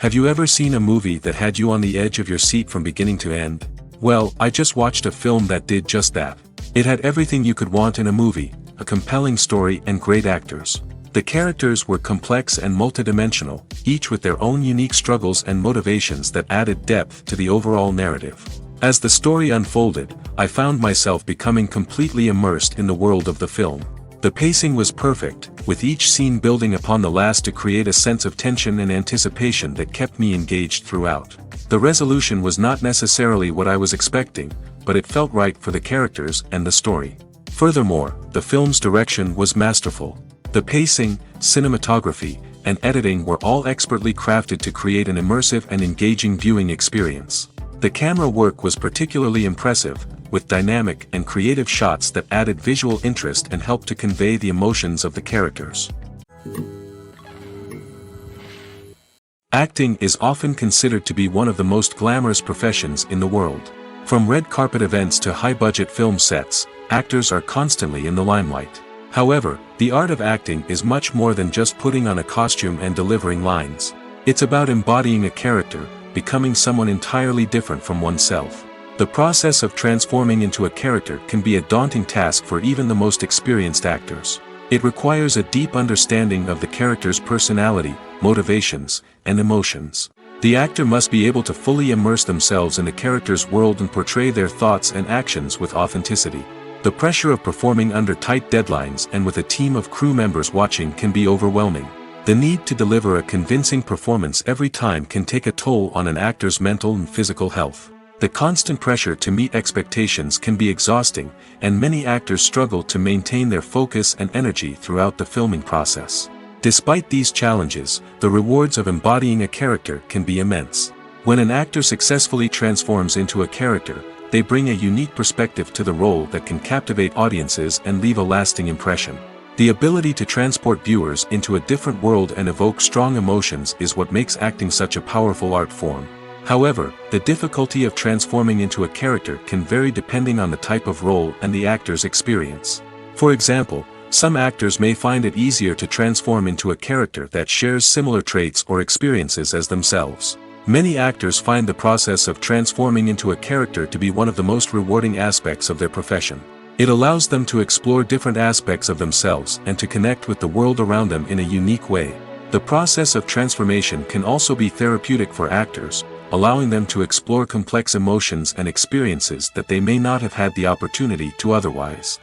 Have you ever seen a movie that had you on the edge of your seat from beginning to end? Well, I just watched a film that did just that. It had everything you could want in a movie, a compelling story and great actors. The characters were complex and multidimensional, each with their own unique struggles and motivations that added depth to the overall narrative. As the story unfolded, I found myself becoming completely immersed in the world of the film. The pacing was perfect, with each scene building upon the last to create a sense of tension and anticipation that kept me engaged throughout. The resolution was not necessarily what I was expecting, but it felt right for the characters and the story. Furthermore, the film's direction was masterful. The pacing, cinematography, and editing were all expertly crafted to create an immersive and engaging viewing experience. The camera work was particularly impressive, with dynamic and creative shots that added visual interest and helped to convey the emotions of the characters. Acting is often considered to be one of the most glamorous professions in the world. From red carpet events to high-budget film sets, actors are constantly in the limelight. However, the art of acting is much more than just putting on a costume and delivering lines. It's about embodying a character, becoming someone entirely different from oneself. The process of transforming into a character can be a daunting task for even the most experienced actors. It requires a deep understanding of the character's personality, motivations, and emotions. The actor must be able to fully immerse themselves in the character's world and portray their thoughts and actions with authenticity. The pressure of performing under tight deadlines and with a team of crew members watching can be overwhelming. The need to deliver a convincing performance every time can take a toll on an actor's mental and physical health. The constant pressure to meet expectations can be exhausting, and many actors struggle to maintain their focus and energy throughout the filming process. Despite these challenges, the rewards of embodying a character can be immense. When an actor successfully transforms into a character, they bring a unique perspective to the role that can captivate audiences and leave a lasting impression. The ability to transport viewers into a different world and evoke strong emotions is what makes acting such a powerful art form. However, the difficulty of transforming into a character can vary depending on the type of role and the actor's experience. For example, some actors may find it easier to transform into a character that shares similar traits or experiences as themselves. Many actors find the process of transforming into a character to be one of the most rewarding aspects of their profession. It allows them to explore different aspects of themselves and to connect with the world around them in a unique way. The process of transformation can also be therapeutic for actors, allowing them to explore complex emotions and experiences that they may not have had the opportunity to otherwise.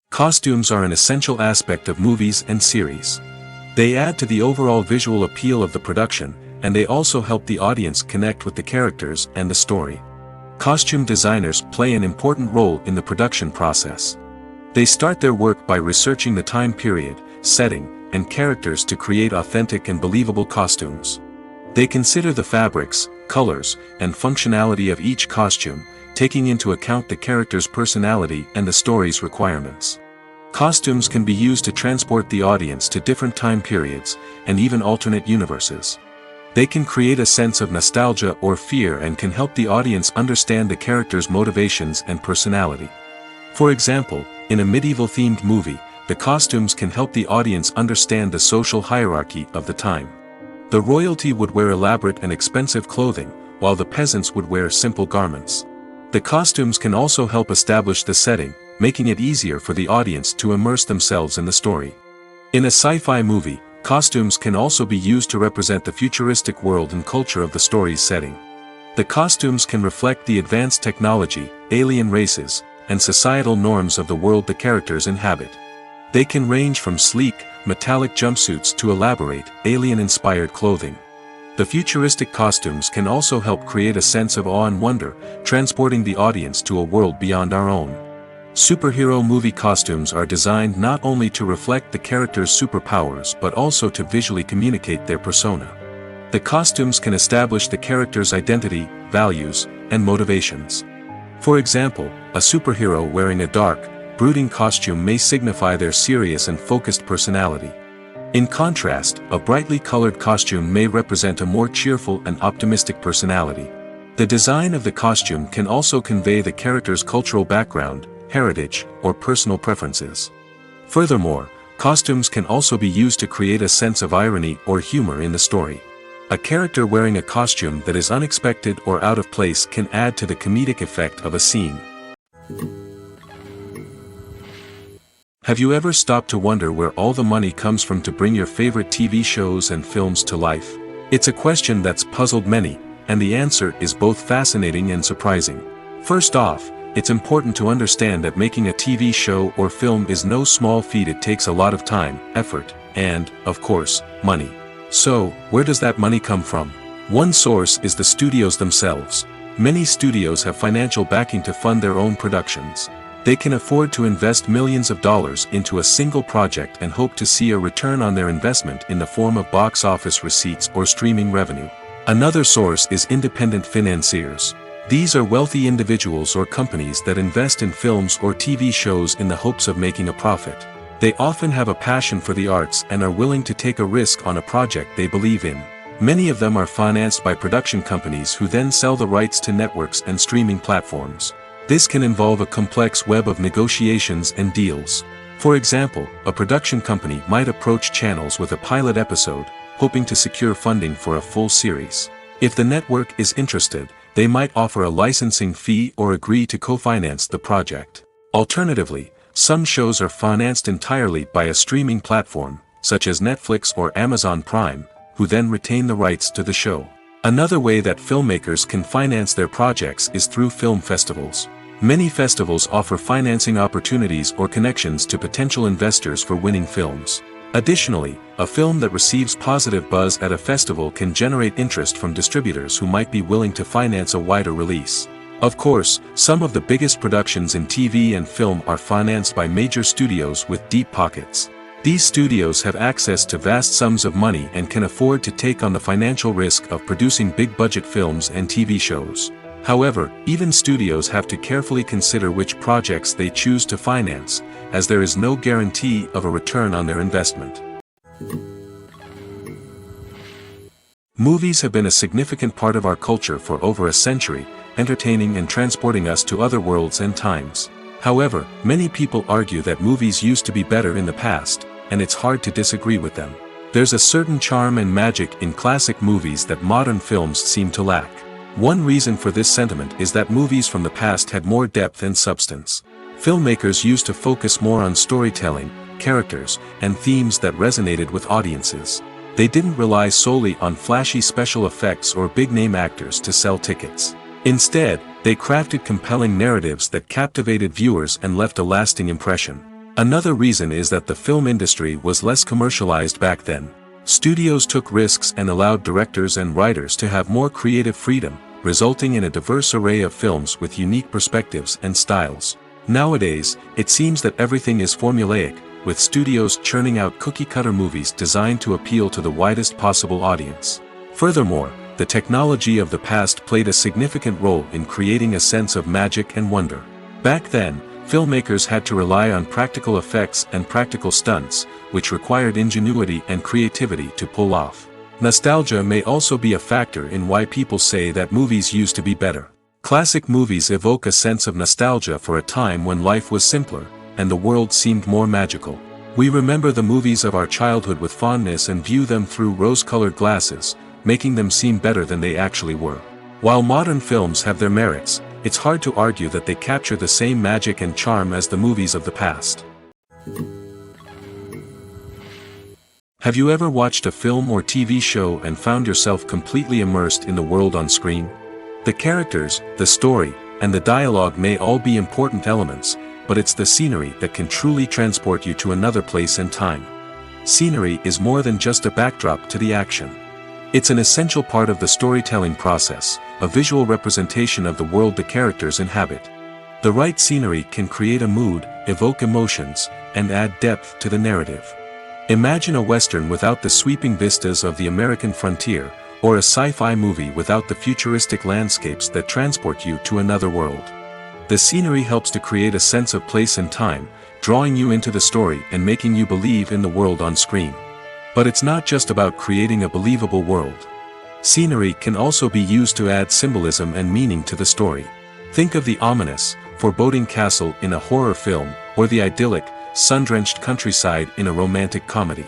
Costumes are an essential aspect of movies and series. They add to the overall visual appeal of the production, and they also help the audience connect with the characters and the story. Costume designers play an important role in the production process. They start their work by researching the time period, setting, and characters to create authentic and believable costumes. They consider the fabrics, colors, and functionality of each costume, taking into account the character's personality and the story's requirements. Costumes can be used to transport the audience to different time periods, and even alternate universes. They can create a sense of nostalgia or fear and can help the audience understand the character's motivations and personality. For example, in a medieval-themed movie, the costumes can help the audience understand the social hierarchy of the time. The royalty would wear elaborate and expensive clothing, while the peasants would wear simple garments. The costumes can also help establish the setting, making it easier for the audience to immerse themselves in the story. In a sci-fi movie, costumes can also be used to represent the futuristic world and culture of the story's setting. The costumes can reflect the advanced technology, alien races, and societal norms of the world the characters inhabit. They can range from sleek, metallic jumpsuits to elaborate, alien-inspired clothing. The futuristic costumes can also help create a sense of awe and wonder, transporting the audience to a world beyond our own. Superhero movie costumes are designed not only to reflect the character's superpowers but also to visually communicate their persona. The costumes can establish the character's identity, values, and motivations. For example, a superhero wearing a dark, brooding costume may signify their serious and focused personality. In contrast, a brightly colored costume may represent a more cheerful and optimistic personality. The design of the costume can also convey the character's cultural background, heritage, or personal preferences. Furthermore, Costumes can also be used to create a sense of irony or humor in the story. A character wearing a costume that is unexpected or out of place can add to the comedic effect of a scene. Have you ever stopped to wonder where all the money comes from to bring your favorite TV shows and films to life? It's a question that's puzzled many, and the answer is both fascinating and surprising. First off, it's important to understand that making a TV show or film is no small feat. It takes a lot of time, effort, and, of course, money. So, where does that money come from? One source is the studios themselves. Many studios have financial backing to fund their own productions. They can afford to invest millions of dollars into a single project and hope to see a return on their investment in the form of box office receipts or streaming revenue. Another source is independent financiers. These are wealthy individuals or companies that invest in films or TV shows in the hopes of making a profit. They often have a passion for the arts and are willing to take a risk on a project they believe in. Many of them are financed by production companies who then sell the rights to networks and streaming platforms. This can involve a complex web of negotiations and deals. For example, a production company might approach channels with a pilot episode, hoping to secure funding for a full series. If the network is interested, they might offer a licensing fee or agree to co-finance the project. Alternatively, some shows are financed entirely by a streaming platform, such as Netflix or Amazon Prime, who then retain the rights to the show. Another way that filmmakers can finance their projects is through film festivals. Many festivals offer financing opportunities or connections to potential investors for winning films. Additionally, a film that receives positive buzz at a festival can generate interest from distributors who might be willing to finance a wider release. Of course, some of the biggest productions in TV and film are financed by major studios with deep pockets. These studios have access to vast sums of money and can afford to take on the financial risk of producing big-budget films and TV shows. However, even studios have to carefully consider which projects they choose to finance, as there is no guarantee of a return on their investment. Movies have been a significant part of our culture for over a century, entertaining and transporting us to other worlds and times. However, many people argue that movies used to be better in the past, and it's hard to disagree with them. There's a certain charm and magic in classic movies that modern films seem to lack. One reason for this sentiment is that movies from the past had more depth and substance. Filmmakers used to focus more on storytelling, characters, and themes that resonated with audiences. They didn't rely solely on flashy special effects or big-name actors to sell tickets. Instead, they crafted compelling narratives that captivated viewers and left a lasting impression. Another reason is that the film industry was less commercialized back then. Studios took risks and allowed directors and writers to have more creative freedom, resulting in a diverse array of films with unique perspectives and styles. Nowadays, it seems that everything is formulaic, with studios churning out cookie-cutter movies designed to appeal to the widest possible audience. Furthermore, the technology of the past played a significant role in creating a sense of magic and wonder. Back then, filmmakers had to rely on practical effects and practical stunts, which required ingenuity and creativity to pull off. Nostalgia may also be a factor in why people say that movies used to be better. Classic movies evoke a sense of nostalgia for a time when life was simpler, and the world seemed more magical. We remember the movies of our childhood with fondness and view them through rose-colored glasses, making them seem better than they actually were. While modern films have their merits, it's hard to argue that they capture the same magic and charm as the movies of the past. Have you ever watched a film or TV show and found yourself completely immersed in the world on screen? The characters, the story, and the dialogue may all be important elements, but it's the scenery that can truly transport you to another place and time. Scenery is more than just a backdrop to the action. It's an essential part of the storytelling process, a visual representation of the world the characters inhabit. The right scenery can create a mood, evoke emotions, and add depth to the narrative. Imagine a Western without the sweeping vistas of the American frontier, or a sci-fi movie without the futuristic landscapes that transport you to another world. The scenery helps to create a sense of place and time, drawing you into the story and making you believe in the world on screen. But it's not just about creating a believable world. Scenery can also be used to add symbolism and meaning to the story. Think of the ominous, foreboding castle in a horror film, or the idyllic, sun-drenched countryside in a romantic comedy.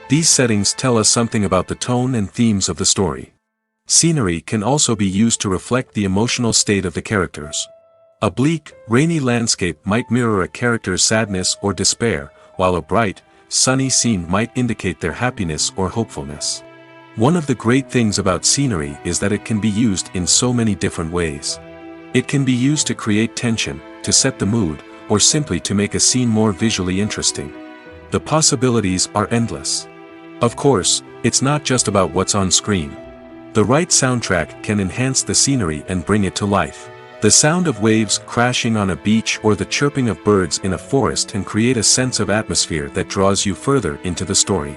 These settings tell us something about the tone and themes of the story. Scenery can also be used to reflect the emotional state of the characters. A bleak, rainy landscape might mirror a character's sadness or despair, while a bright, sunny scene might indicate their happiness or hopefulness. One of the great things about scenery is that it can be used in so many different ways. It can be used to create tension, to set the mood, or simply to make a scene more visually interesting. The possibilities are endless. Of course, it's not just about what's on screen. The right soundtrack can enhance the scenery and bring it to life. The sound of waves crashing on a beach or the chirping of birds in a forest can create a sense of atmosphere that draws you further into the story.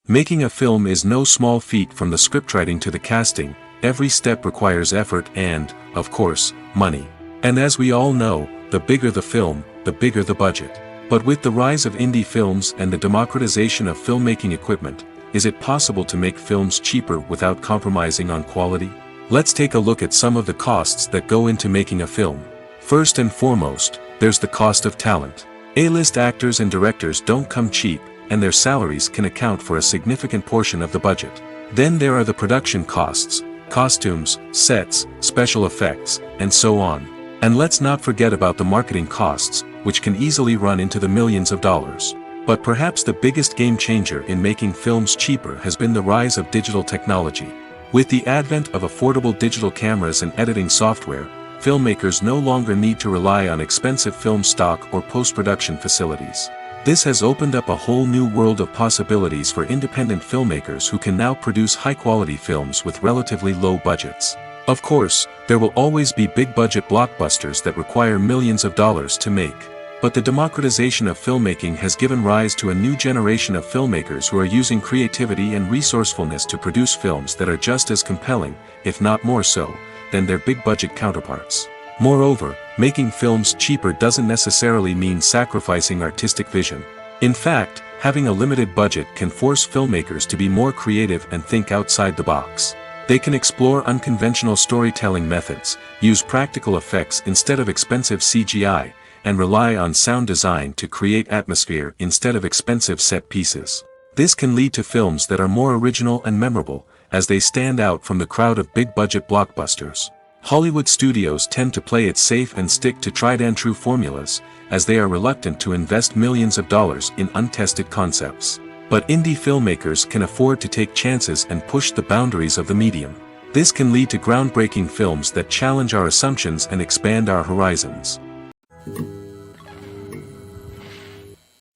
Making a film is no small feat. From the scriptwriting to the casting, every step requires effort and, of course, money. And as we all know, the bigger the film, the bigger the budget. But with the rise of indie films and the democratization of filmmaking equipment, is it possible to make films cheaper without compromising on quality? Let's take a look at some of the costs that go into making a film. First and foremost, there's the cost of talent. A-list actors and directors don't come cheap, and their salaries can account for a significant portion of the budget. Then there are the production costs, costumes, sets, special effects, and so on. And let's not forget about the marketing costs, which can easily run into the millions of dollars. But perhaps the biggest game changer in making films cheaper has been the rise of digital technology. With the advent of affordable digital cameras and editing software, filmmakers no longer need to rely on expensive film stock or post-production facilities. This has opened up a whole new world of possibilities for independent filmmakers who can now produce high-quality films with relatively low budgets. Of course, there will always be big-budget blockbusters that require millions of dollars to make. But the democratization of filmmaking has given rise to a new generation of filmmakers who are using creativity and resourcefulness to produce films that are just as compelling, if not more so, than their big-budget counterparts. Moreover, making films cheaper doesn't necessarily mean sacrificing artistic vision. In fact, having a limited budget can force filmmakers to be more creative and think outside the box. They can explore unconventional storytelling methods, use practical effects instead of expensive CGI, and rely on sound design to create atmosphere instead of expensive set pieces. This can lead to films that are more original and memorable, as they stand out from the crowd of big-budget blockbusters. Hollywood studios tend to play it safe and stick to tried-and-true formulas, as they are reluctant to invest millions of dollars in untested concepts. But indie filmmakers can afford to take chances and push the boundaries of the medium. This can lead to groundbreaking films that challenge our assumptions and expand our horizons.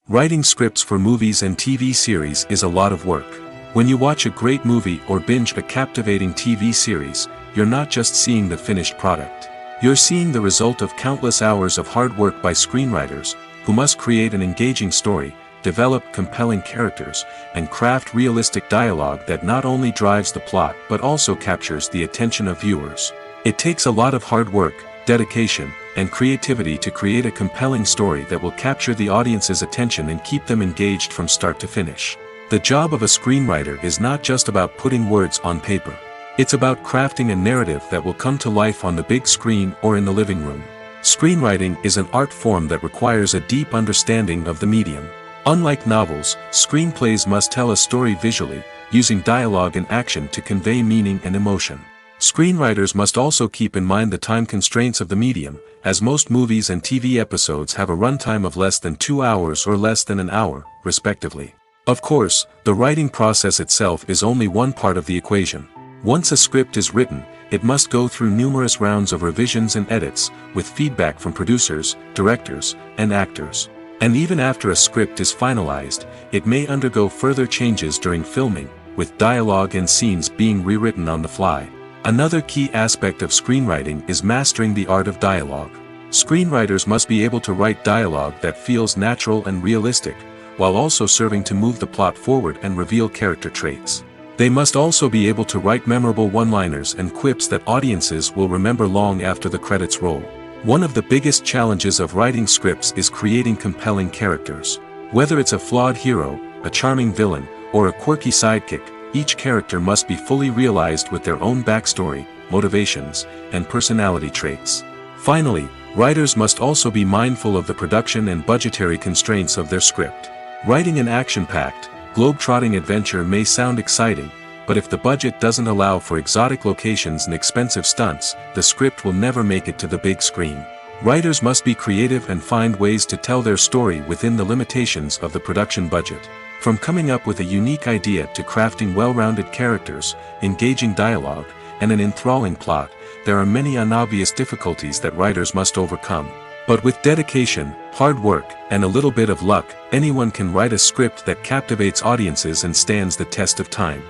Writing scripts for movies and TV series is a lot of work. When you watch a great movie or binge a captivating TV series, you're not just seeing the finished product. You're seeing the result of countless hours of hard work by screenwriters, who must create an engaging story, develop compelling characters, and craft realistic dialogue that not only drives the plot but also captures the attention of viewers. It takes a lot of hard work, dedication, and creativity to create a compelling story that will capture the audience's attention and keep them engaged from start to finish. The job of a screenwriter is not just about putting words on paper. It's about crafting a narrative that will come to life on the big screen or in the living room. Screenwriting is an art form that requires a deep understanding of the medium. Unlike novels, screenplays must tell a story visually, using dialogue and action to convey meaning and emotion. Screenwriters must also keep in mind the time constraints of the medium, as most movies and TV episodes have a runtime of less than 2 hours or less than an hour, respectively. Of course, the writing process itself is only one part of the equation. Once a script is written, it must go through numerous rounds of revisions and edits, with feedback from producers, directors, and actors. And even after a script is finalized, it may undergo further changes during filming, with dialogue and scenes being rewritten on the fly. Another key aspect of screenwriting is mastering the art of dialogue. Screenwriters must be able to write dialogue that feels natural and realistic, while also serving to move the plot forward and reveal character traits. They must also be able to write memorable one-liners and quips that audiences will remember long after the credits roll. One of the biggest challenges of writing scripts is creating compelling characters. Whether it's a flawed hero, a charming villain, or a quirky sidekick, each character must be fully realized with their own backstory, motivations, and personality traits. Finally, writers must also be mindful of the production and budgetary constraints of their script. Writing an action-packed, globe-trotting adventure may sound exciting, but if the budget doesn't allow for exotic locations and expensive stunts, the script will never make it to the big screen. Writers must be creative and find ways to tell their story within the limitations of the production budget. From coming up with a unique idea to crafting well-rounded characters, engaging dialogue, and an enthralling plot, there are many unobvious difficulties that writers must overcome. But with dedication, hard work, and a little bit of luck, anyone can write a script that captivates audiences and stands the test of time.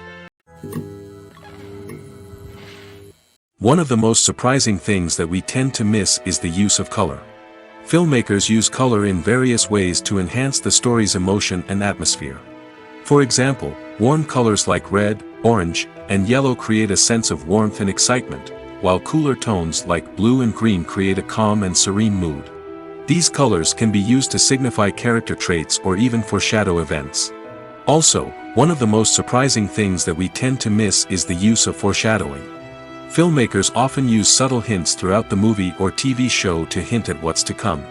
One of the most surprising things that we tend to miss is the use of color. Filmmakers use color in various ways to enhance the story's emotion and atmosphere. For example, warm colors like red, orange, and yellow create a sense of warmth and excitement, while cooler tones like blue and green create a calm and serene mood. These colors can be used to signify character traits or even foreshadow events. Also, one of the most surprising things that we tend to miss is the use of foreshadowing. Filmmakers often use subtle hints throughout the movie or TV show to hint at what's to come.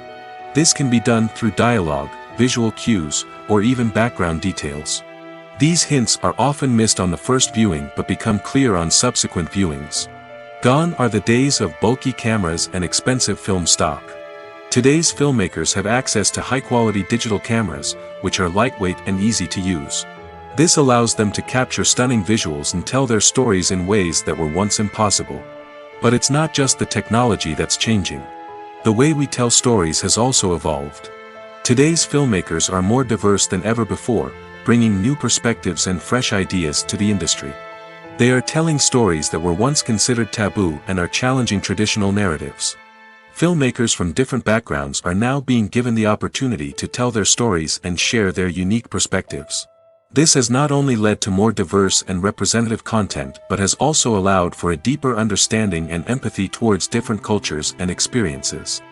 This can be done through dialogue, visual cues, or even background details. These hints are often missed on the first viewing but become clear on subsequent viewings. Gone are the days of bulky cameras and expensive film stock. Today's filmmakers have access to high-quality digital cameras, which are lightweight and easy to use. This allows them to capture stunning visuals and tell their stories in ways that were once impossible. But it's not just the technology that's changing. The way we tell stories has also evolved. Today's filmmakers are more diverse than ever before, bringing new perspectives and fresh ideas to the industry. They are telling stories that were once considered taboo and are challenging traditional narratives. Filmmakers from different backgrounds are now being given the opportunity to tell their stories and share their unique perspectives. This has not only led to more diverse and representative content but has also allowed for a deeper understanding and empathy towards different cultures and experiences.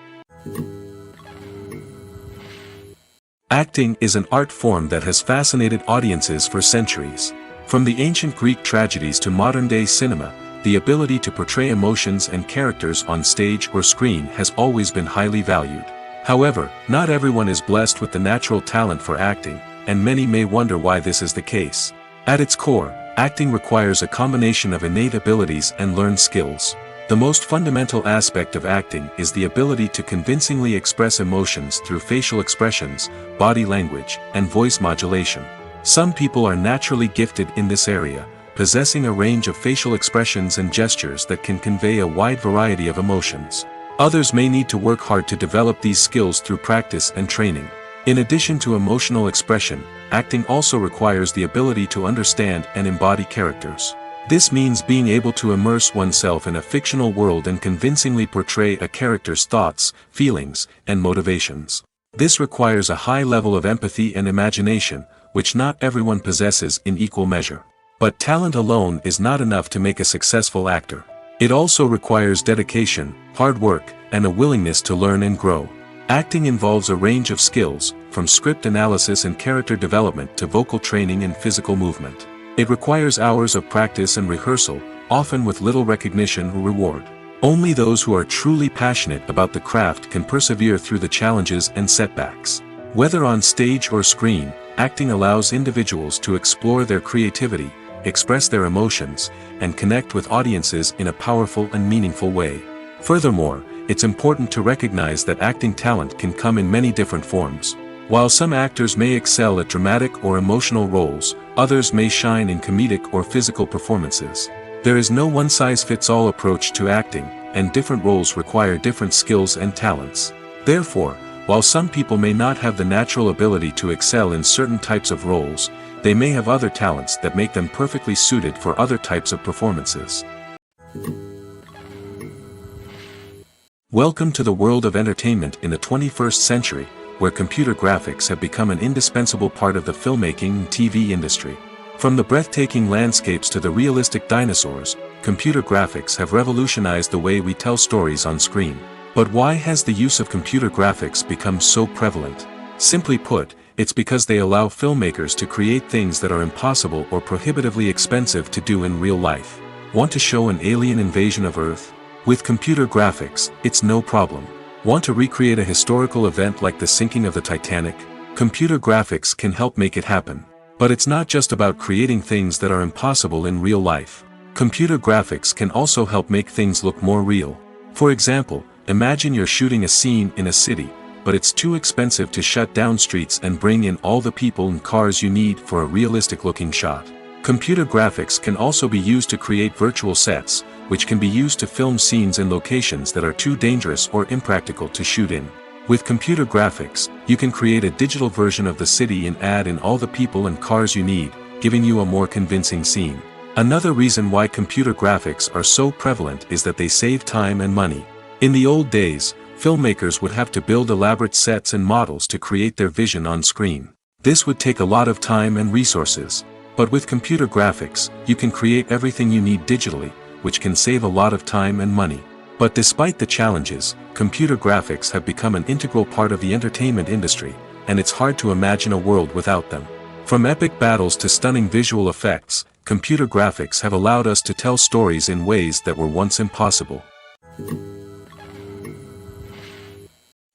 Acting is an art form that has fascinated audiences for centuries. From the ancient Greek tragedies to modern-day cinema, the ability to portray emotions and characters on stage or screen has always been highly valued. However, not everyone is blessed with the natural talent for acting, and many may wonder why this is the case. At its core, acting requires a combination of innate abilities and learned skills. The most fundamental aspect of acting is the ability to convincingly express emotions through facial expressions, body language, and voice modulation. Some people are naturally gifted in this area, possessing a range of facial expressions and gestures that can convey a wide variety of emotions. Others may need to work hard to develop these skills through practice and training. In addition to emotional expression, acting also requires the ability to understand and embody characters. This means being able to immerse oneself in a fictional world and convincingly portray a character's thoughts, feelings, and motivations. This requires a high level of empathy and imagination, which not everyone possesses in equal measure. But talent alone is not enough to make a successful actor. It also requires dedication, hard work, and a willingness to learn and grow. Acting involves a range of skills, from script analysis and character development to vocal training and physical movement. It requires hours of practice and rehearsal, often with little recognition or reward. Only those who are truly passionate about the craft can persevere through the challenges and setbacks. Whether on stage or screen, acting allows individuals to explore their creativity, express their emotions, and connect with audiences in a powerful and meaningful way. Furthermore, it's important to recognize that acting talent can come in many different forms. While some actors may excel at dramatic or emotional roles, others may shine in comedic or physical performances. There is no one-size-fits-all approach to acting, and different roles require different skills and talents. Therefore, while some people may not have the natural ability to excel in certain types of roles, they may have other talents that make them perfectly suited for other types of performances. Welcome to the world of entertainment in the 21st century, where computer graphics have become an indispensable part of the filmmaking and TV industry. From the breathtaking landscapes to the realistic dinosaurs, computer graphics have revolutionized the way we tell stories on screen. But why has the use of computer graphics become so prevalent? Simply put, it's because they allow filmmakers to create things that are impossible or prohibitively expensive to do in real life. Want to show an alien invasion of Earth? With computer graphics, it's no problem. Want to recreate a historical event like the sinking of the Titanic? Computer graphics can help make it happen. But it's not just about creating things that are impossible in real life. Computer graphics can also help make things look more real. For example, imagine you're shooting a scene in a city, but it's too expensive to shut down streets and bring in all the people and cars you need for a realistic-looking shot. Computer graphics can also be used to create virtual sets, which can be used to film scenes in locations that are too dangerous or impractical to shoot in. With computer graphics, you can create a digital version of the city and add in all the people and cars you need, giving you a more convincing scene. Another reason why computer graphics are so prevalent is that they save time and money. In the old days, filmmakers would have to build elaborate sets and models to create their vision on screen. This would take a lot of time and resources. But with computer graphics, you can create everything you need digitally, which can save a lot of time and money. But despite the challenges, computer graphics have become an integral part of the entertainment industry, and it's hard to imagine a world without them. From epic battles to stunning visual effects, computer graphics have allowed us to tell stories in ways that were once impossible.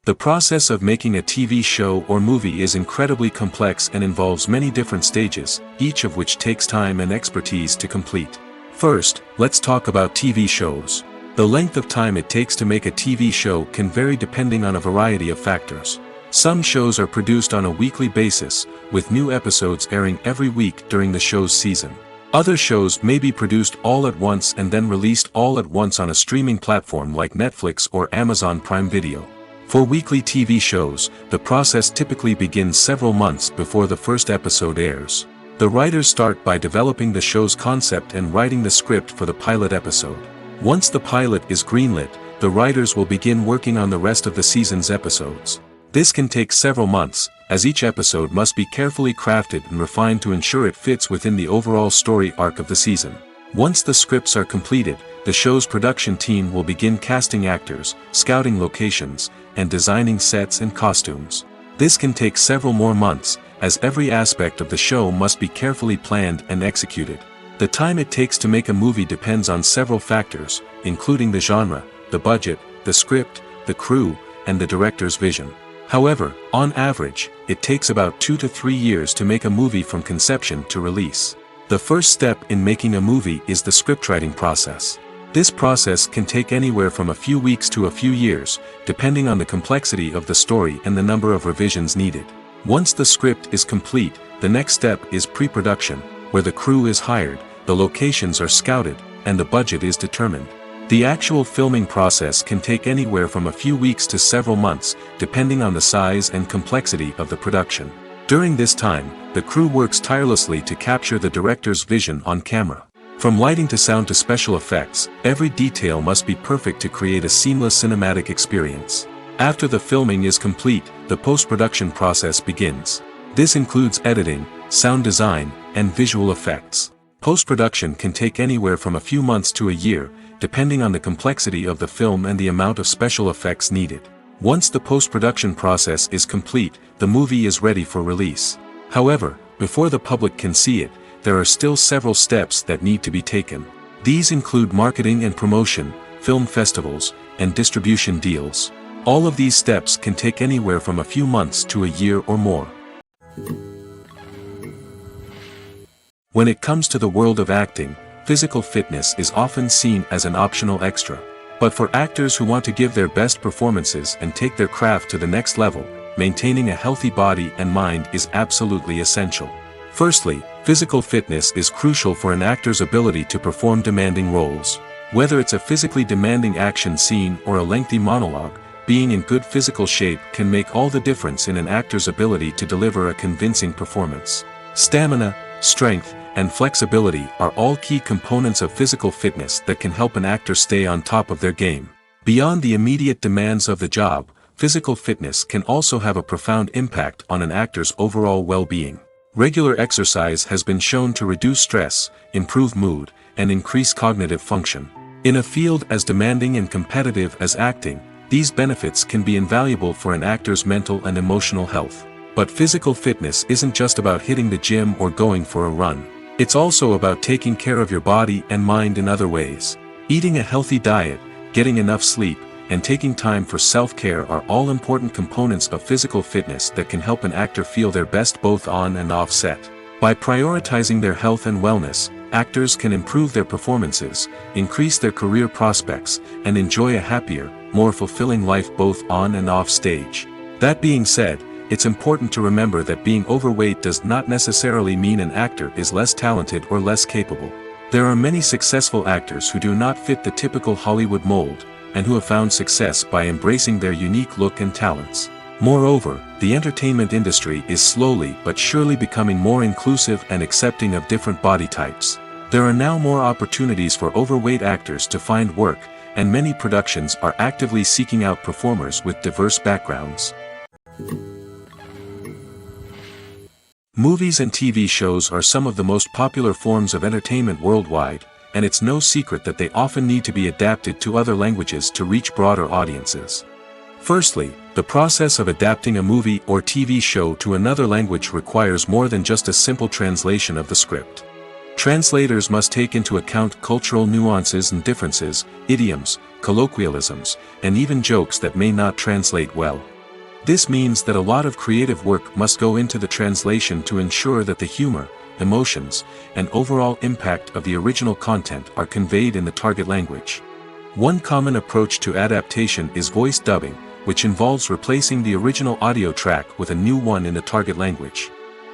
The process of making a TV show or movie is incredibly complex and involves many different stages, each of which takes time and expertise to complete. First, let's talk about TV shows. The length of time it takes to make a TV show can vary depending on a variety of factors. Some shows are produced on a weekly basis, with new episodes airing every week during the show's season. Other shows may be produced all at once and then released all at once on a streaming platform like Netflix or Amazon Prime Video. For weekly TV shows, the process typically begins several months before the first episode airs. The writers start by developing the show's concept and writing the script for the pilot episode. Once the pilot is greenlit, the writers will begin working on the rest of the season's episodes. This can take several months, as each episode must be carefully crafted and refined to ensure it fits within the overall story arc of the season. Once the scripts are completed, the show's production team will begin casting actors, scouting locations, and designing sets and costumes. This can take several more months, as every aspect of the show must be carefully planned and executed. The time it takes to make a movie depends on several factors, including the genre, the budget, the script, the crew, and the director's vision. However, on average, it takes about 2 to 3 years to make a movie from conception to release. The first step in making a movie is the scriptwriting process. This process can take anywhere from a few weeks to a few years, depending on the complexity of the story and the number of revisions needed. Once the script is complete, the next step is pre-production, where the crew is hired, the locations are scouted, and the budget is determined. The actual filming process can take anywhere from a few weeks to several months, depending on the size and complexity of the production. During this time, the crew works tirelessly to capture the director's vision on camera. From lighting to sound to special effects, every detail must be perfect to create a seamless cinematic experience. After the filming is complete, the post-production process begins. This includes editing, sound design, and visual effects. Post-production can take anywhere from a few months to a year, depending on the complexity of the film and the amount of special effects needed. Once the post-production process is complete, the movie is ready for release. However, before the public can see it, there are still several steps that need to be taken. These include marketing and promotion, film festivals, and distribution deals. All of these steps can take anywhere from a few months to a year or more. When it comes to the world of acting, physical fitness is often seen as an optional extra. But for actors who want to give their best performances and take their craft to the next level, maintaining a healthy body and mind is absolutely essential. Firstly, physical fitness is crucial for an actor's ability to perform demanding roles. Whether it's a physically demanding action scene or a lengthy monologue, being in good physical shape can make all the difference in an actor's ability to deliver a convincing performance. Stamina, strength, and flexibility are all key components of physical fitness that can help an actor stay on top of their game. Beyond the immediate demands of the job, physical fitness can also have a profound impact on an actor's overall well-being. Regular exercise has been shown to reduce stress, improve mood, and increase cognitive function. In a field as demanding and competitive as acting, these benefits can be invaluable for an actor's mental and emotional health. But physical fitness isn't just about hitting the gym or going for a run. It's also about taking care of your body and mind in other ways. Eating a healthy diet, getting enough sleep, and taking time for self-care are all important components of physical fitness that can help an actor feel their best both on and off set. By prioritizing their health and wellness, actors can improve their performances, increase their career prospects, and enjoy a happier, more fulfilling life both on and off stage. That being said, it's important to remember that being overweight does not necessarily mean an actor is less talented or less capable. There are many successful actors who do not fit the typical Hollywood mold, and who have found success by embracing their unique look and talents. Moreover, the entertainment industry is slowly but surely becoming more inclusive and accepting of different body types. There are now more opportunities for overweight actors to find work, and many productions are actively seeking out performers with diverse backgrounds. Movies and TV shows are some of the most popular forms of entertainment worldwide, and it's no secret that they often need to be adapted to other languages to reach broader audiences. Firstly, the process of adapting a movie or TV show to another language requires more than just a simple translation of the script. Translators must take into account cultural nuances and differences, idioms, colloquialisms, and even jokes that may not translate well. This means that a lot of creative work must go into the translation to ensure that the humor, emotions, and overall impact of the original content are conveyed in the target language. One common approach to adaptation is voice dubbing, which involves replacing the original audio track with a new one in the target language.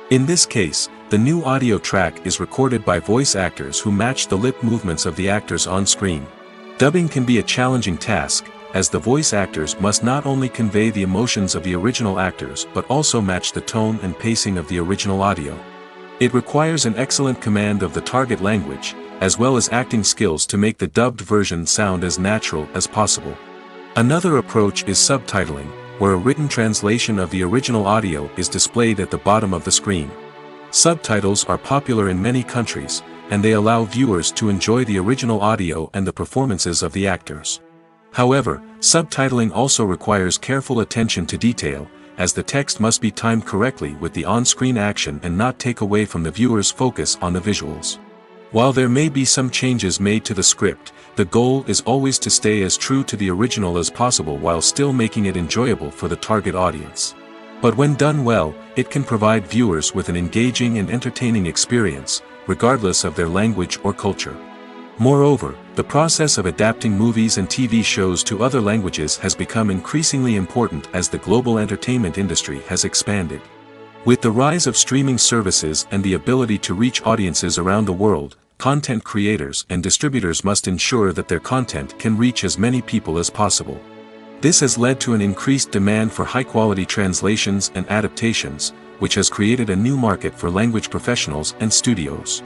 In this case, the new audio track is recorded by voice actors who match the lip movements of the actors on screen. Dubbing can be a challenging task, as the voice actors must not only convey the emotions of the original actors but also match the tone and pacing of the original audio. It requires an excellent command of the target language, as well as acting skills to make the dubbed version sound as natural as possible. Another approach is subtitling, where a written translation of the original audio is displayed at the bottom of the screen. Subtitles are popular in many countries, and they allow viewers to enjoy the original audio and the performances of the actors. However, subtitling also requires careful attention to detail, as the text must be timed correctly with the on-screen action and not take away from the viewer's focus on the visuals. While there may be some changes made to the script, the goal is always to stay as true to the original as possible while still making it enjoyable for the target audience. But when done well, it can provide viewers with an engaging and entertaining experience, regardless of their language or culture. Moreover, the process of adapting movies and TV shows to other languages has become increasingly important as the global entertainment industry has expanded. With the rise of streaming services and the ability to reach audiences around the world, content creators and distributors must ensure that their content can reach as many people as possible. This has led to an increased demand for high-quality translations and adaptations, which has created a new market for language professionals and studios.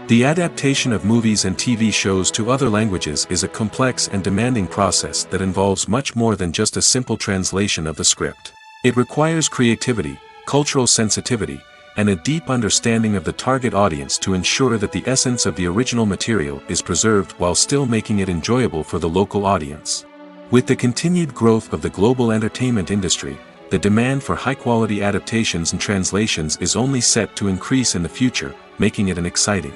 The adaptation of movies and TV shows to other languages is a complex and demanding process that involves much more than just a simple translation of the script. It requires creativity, cultural sensitivity, and a deep understanding of the target audience to ensure that the essence of the original material is preserved while still making it enjoyable for the local audience. With the continued growth of the global entertainment industry, the demand for high-quality adaptations and translations is only set to increase in the future, making it an exciting.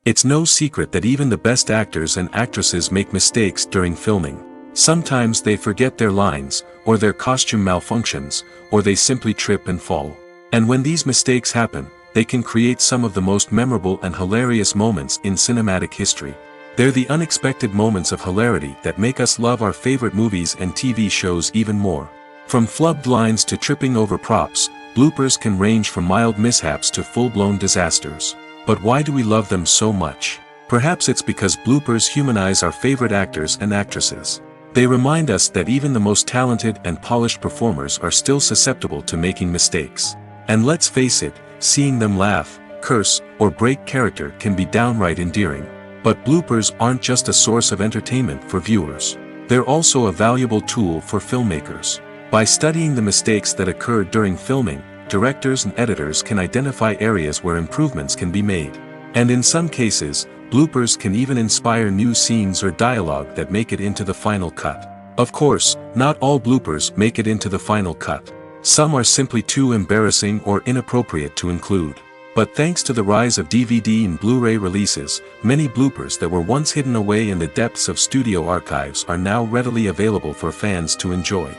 It's no secret that even the best actors and actresses make mistakes during filming. Sometimes they forget their lines, or their costume malfunctions, or they simply trip and fall. And when these mistakes happen, they can create some of the most memorable and hilarious moments in cinematic history. They're the unexpected moments of hilarity that make us love our favorite movies and TV shows even more. From flubbed lines to tripping over props, bloopers can range from mild mishaps to full-blown disasters. But why do we love them so much? Perhaps it's because bloopers humanize our favorite actors and actresses. They remind us that even the most talented and polished performers are still susceptible to making mistakes. And let's face it, seeing them laugh, curse, or break character can be downright endearing. But bloopers aren't just a source of entertainment for viewers. They're also a valuable tool for filmmakers. By studying the mistakes that occurred during filming, directors and editors can identify areas where improvements can be made. And in some cases, bloopers can even inspire new scenes or dialogue that make it into the final cut. Of course, not all bloopers make it into the final cut. Some are simply too embarrassing or inappropriate to include. But thanks to the rise of DVD and Blu-ray releases, many bloopers that were once hidden away in the depths of studio archives are now readily available for fans to enjoy.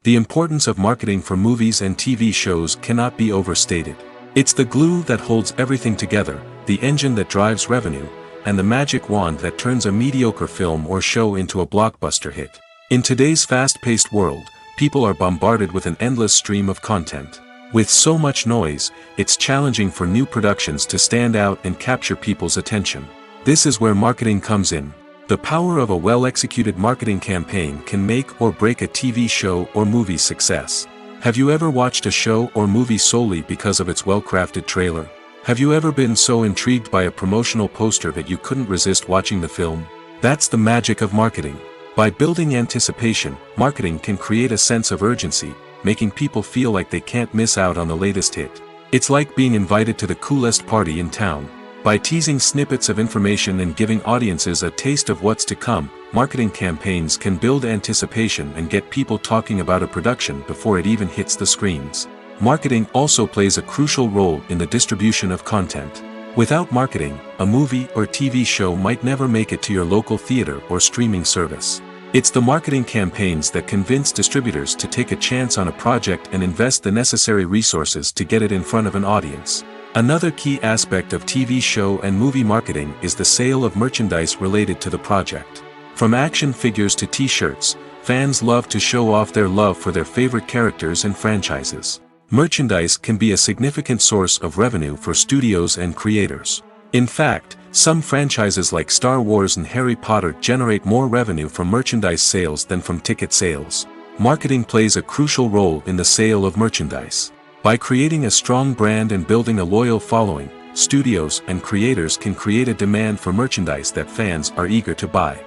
The importance of marketing for movies and TV shows cannot be overstated. It's the glue that holds everything together, the engine that drives revenue, and the magic wand that turns a mediocre film or show into a blockbuster hit. In today's fast-paced world, people are bombarded with an endless stream of content. With so much noise, it's challenging for new productions to stand out and capture people's attention. This is where marketing comes in. The power of a well-executed marketing campaign can make or break a TV show or movie's success. Have you ever watched a show or movie solely because of its well-crafted trailer? Have you ever been so intrigued by a promotional poster that you couldn't resist watching the film? That's the magic of marketing. By building anticipation, marketing can create a sense of urgency, making people feel like they can't miss out on the latest hit. It's like being invited to the coolest party in town. By teasing snippets of information and giving audiences a taste of what's to come, marketing campaigns can build anticipation and get people talking about a production before it even hits the screens. Marketing also plays a crucial role in the distribution of content. Without marketing, a movie or TV show might never make it to your local theater or streaming service. It's the marketing campaigns that convince distributors to take a chance on a project and invest the necessary resources to get it in front of an audience. Another key aspect of TV show and movie marketing is the sale of merchandise related to the project. From action figures to t-shirts, fans love to show off their love for their favorite characters and franchises. Merchandise can be a significant source of revenue for studios and creators. In fact, some franchises like Star Wars and Harry Potter generate more revenue from merchandise sales than from ticket sales. Marketing plays a crucial role in the sale of merchandise. By creating a strong brand and building a loyal following, studios and creators can create a demand for merchandise that fans are eager to buy.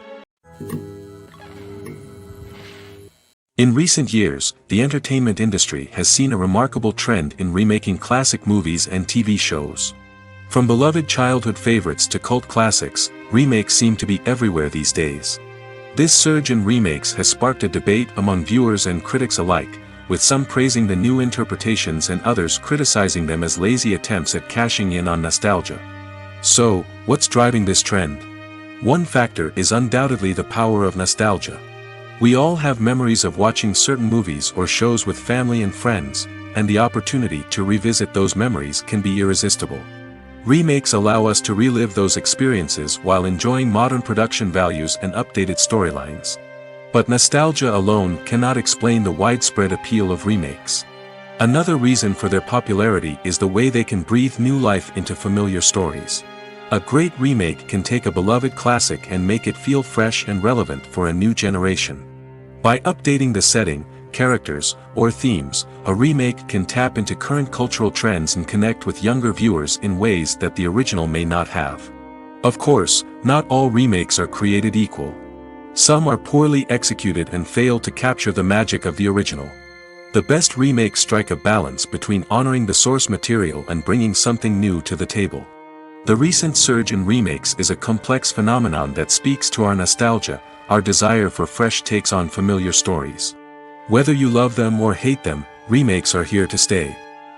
In recent years, the entertainment industry has seen a remarkable trend in remaking classic movies and TV shows. From beloved childhood favorites to cult classics, remakes seem to be everywhere these days. This surge in remakes has sparked a debate among viewers and critics alike, with some praising the new interpretations and others criticizing them as lazy attempts at cashing in on nostalgia. So, what's driving this trend? One factor is undoubtedly the power of nostalgia. We all have memories of watching certain movies or shows with family and friends, and the opportunity to revisit those memories can be irresistible. Remakes allow us to relive those experiences while enjoying modern production values and updated storylines. But nostalgia alone cannot explain the widespread appeal of remakes. Another reason for their popularity is the way they can breathe new life into familiar stories. A great remake can take a beloved classic and make it feel fresh and relevant for a new generation. By updating the setting, characters, or themes, a remake can tap into current cultural trends and connect with younger viewers in ways that the original may not have. Of course, not all remakes are created equal. Some are poorly executed and fail to capture the magic of the original. The best remakes strike a balance between honoring the source material and bringing something new to the table. The recent surge in remakes is a complex phenomenon that speaks to our nostalgia, our desire for fresh takes on familiar stories. Whether you love them or hate them, remakes are here to stay.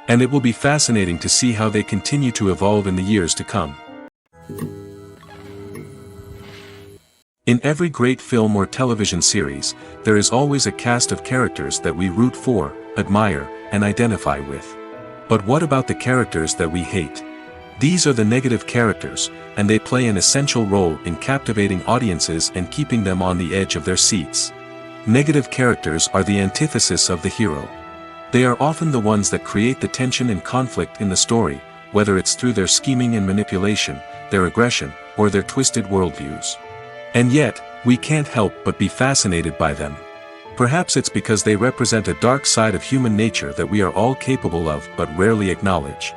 And it will be fascinating to see how they continue to evolve in the years to come. In every great film or television series, there is always a cast of characters that we root for, admire, and identify with. But what about the characters that we hate? These are the negative characters, and they play an essential role in captivating audiences and keeping them on the edge of their seats. Negative characters are the antithesis of the hero. They are often the ones that create the tension and conflict in the story, whether it's through their scheming and manipulation, their aggression, or their twisted worldviews. And yet, we can't help but be fascinated by them. Perhaps it's because they represent a dark side of human nature that we are all capable of but rarely acknowledge.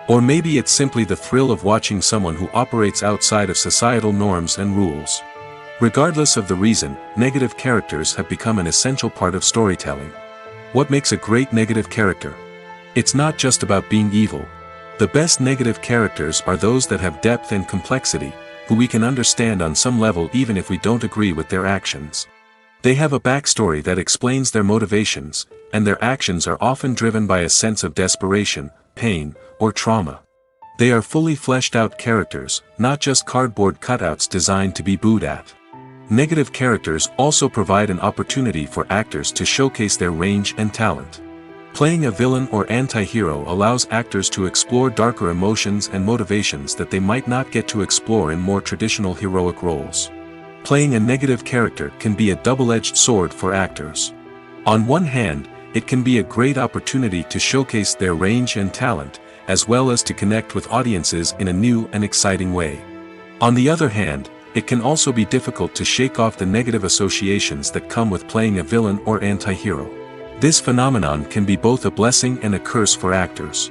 Or maybe it's simply the thrill of watching someone who operates outside of societal norms and rules. Regardless of the reason, negative characters have become an essential part of storytelling. What makes a great negative character? It's not just about being evil. The best negative characters are those that have depth and complexity, who we can understand on some level even if we don't agree with their actions. They have a backstory that explains their motivations, and their actions are often driven by a sense of desperation, pain, or trauma. They are fully fleshed out characters, not just cardboard cutouts designed to be booed at. Negative characters also provide an opportunity for actors to showcase their range and talent. Playing a villain or anti-hero allows actors to explore darker emotions and motivations that they might not get to explore in more traditional heroic roles. Playing a negative character can be a double-edged sword for actors. On one hand, it can be a great opportunity to showcase their range and talent, as well as to connect with audiences in a new and exciting way. On the other hand, it can also be difficult to shake off the negative associations that come with playing a villain or anti-hero. This phenomenon can be both a blessing and a curse for actors.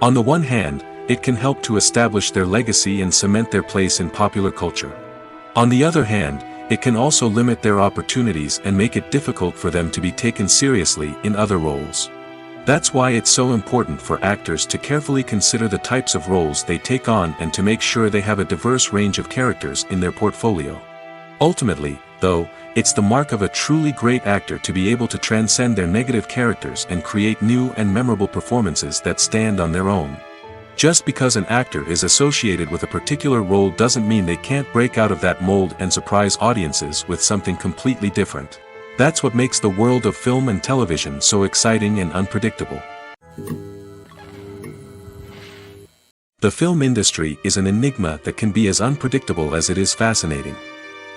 On the one hand, it can help to establish their legacy and cement their place in popular culture. On the other hand, it can also limit their opportunities and make it difficult for them to be taken seriously in other roles. That's why it's so important for actors to carefully consider the types of roles they take on and to make sure they have a diverse range of characters in their portfolio. Ultimately, though, it's the mark of a truly great actor to be able to transcend their negative characters and create new and memorable performances that stand on their own. Just because an actor is associated with a particular role doesn't mean they can't break out of that mold and surprise audiences with something completely different. That's what makes the world of film and television so exciting and unpredictable. The film industry is an enigma that can be as unpredictable as it is fascinating.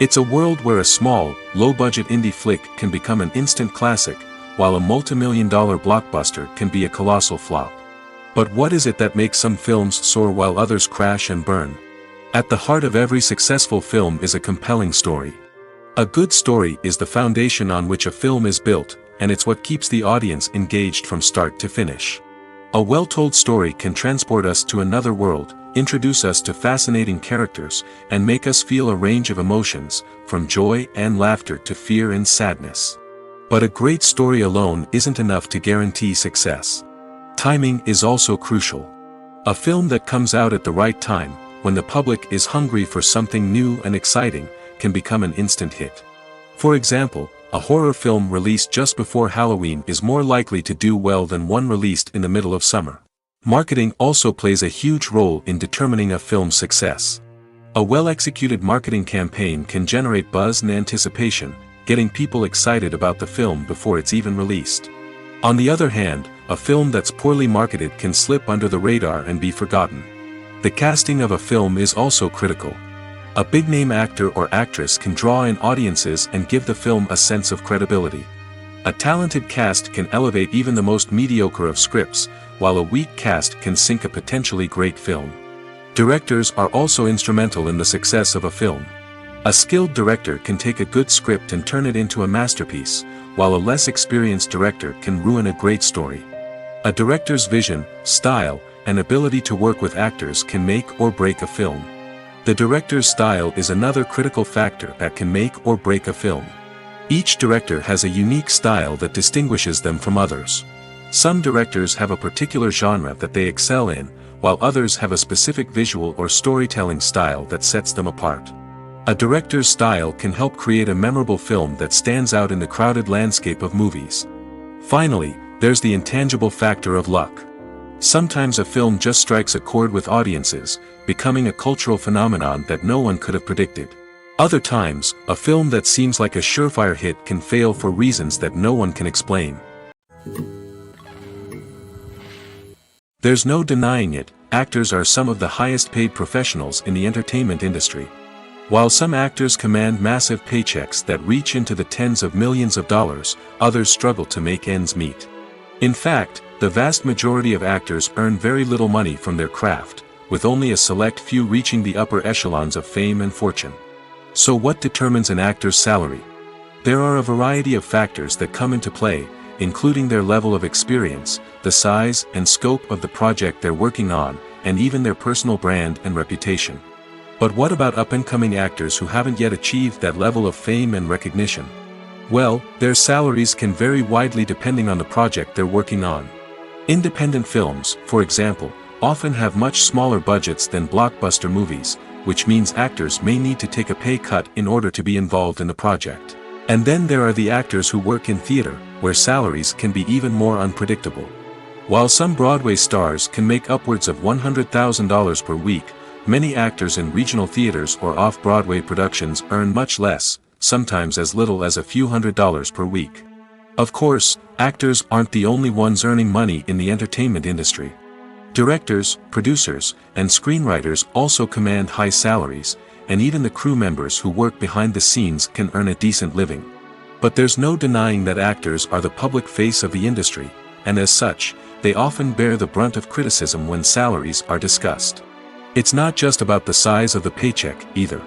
It's a world where a small, low-budget indie flick can become an instant classic, while a multi-million-dollar blockbuster can be a colossal flop. But what is it that makes some films soar while others crash and burn? At the heart of every successful film is a compelling story. A good story is the foundation on which a film is built, and it's what keeps the audience engaged from start to finish. A well-told story can transport us to another world, introduce us to fascinating characters, and make us feel a range of emotions, from joy and laughter to fear and sadness. But a great story alone isn't enough to guarantee success. Timing is also crucial. A film that comes out at the right time, when the public is hungry for something new and exciting, can become an instant hit. For example, a horror film released just before Halloween is more likely to do well than one released in the middle of summer. Marketing also plays a huge role in determining a film's success. A well-executed marketing campaign can generate buzz and anticipation, getting people excited about the film before it's even released. On the other hand, a film that's poorly marketed can slip under the radar and be forgotten. The casting of a film is also critical. A big-name actor or actress can draw in audiences and give the film a sense of credibility. A talented cast can elevate even the most mediocre of scripts, while a weak cast can sink a potentially great film. Directors are also instrumental in the success of a film. A skilled director can take a good script and turn it into a masterpiece, while a less experienced director can ruin a great story. A director's vision, style, and ability to work with actors can make or break a film. The director's style is another critical factor that can make or break a film. Each director has a unique style that distinguishes them from others. Some directors have a particular genre that they excel in, while others have a specific visual or storytelling style that sets them apart. A director's style can help create a memorable film that stands out in the crowded landscape of movies. Finally, there's the intangible factor of luck. Sometimes a film just strikes a chord with audiences, becoming a cultural phenomenon that no one could have predicted. Other times, a film that seems like a surefire hit can fail for reasons that no one can explain. There's no denying it, actors are some of the highest-paid professionals in the entertainment industry. While some actors command massive paychecks that reach into the tens of millions of dollars, others struggle to make ends meet. In fact, the vast majority of actors earn very little money from their craft, with only a select few reaching the upper echelons of fame and fortune. So what determines an actor's salary? There are a variety of factors that come into play, including their level of experience, the size and scope of the project they're working on, and even their personal brand and reputation. But what about up-and-coming actors who haven't yet achieved that level of fame and recognition? Well, their salaries can vary widely depending on the project they're working on. Independent films, for example, often have much smaller budgets than blockbuster movies, which means actors may need to take a pay cut in order to be involved in the project. And then there are the actors who work in theater, where salaries can be even more unpredictable. While some Broadway stars can make upwards of $100,000 per week, many actors in regional theaters or off-Broadway productions earn much less, sometimes as little as a few $100s per week. Of course, actors aren't the only ones earning money in the entertainment industry. Directors, producers, and screenwriters also command high salaries, and even the crew members who work behind the scenes can earn a decent living. But there's no denying that actors are the public face of the industry, and as such, they often bear the brunt of criticism when salaries are discussed. It's not just about the size of the paycheck, either.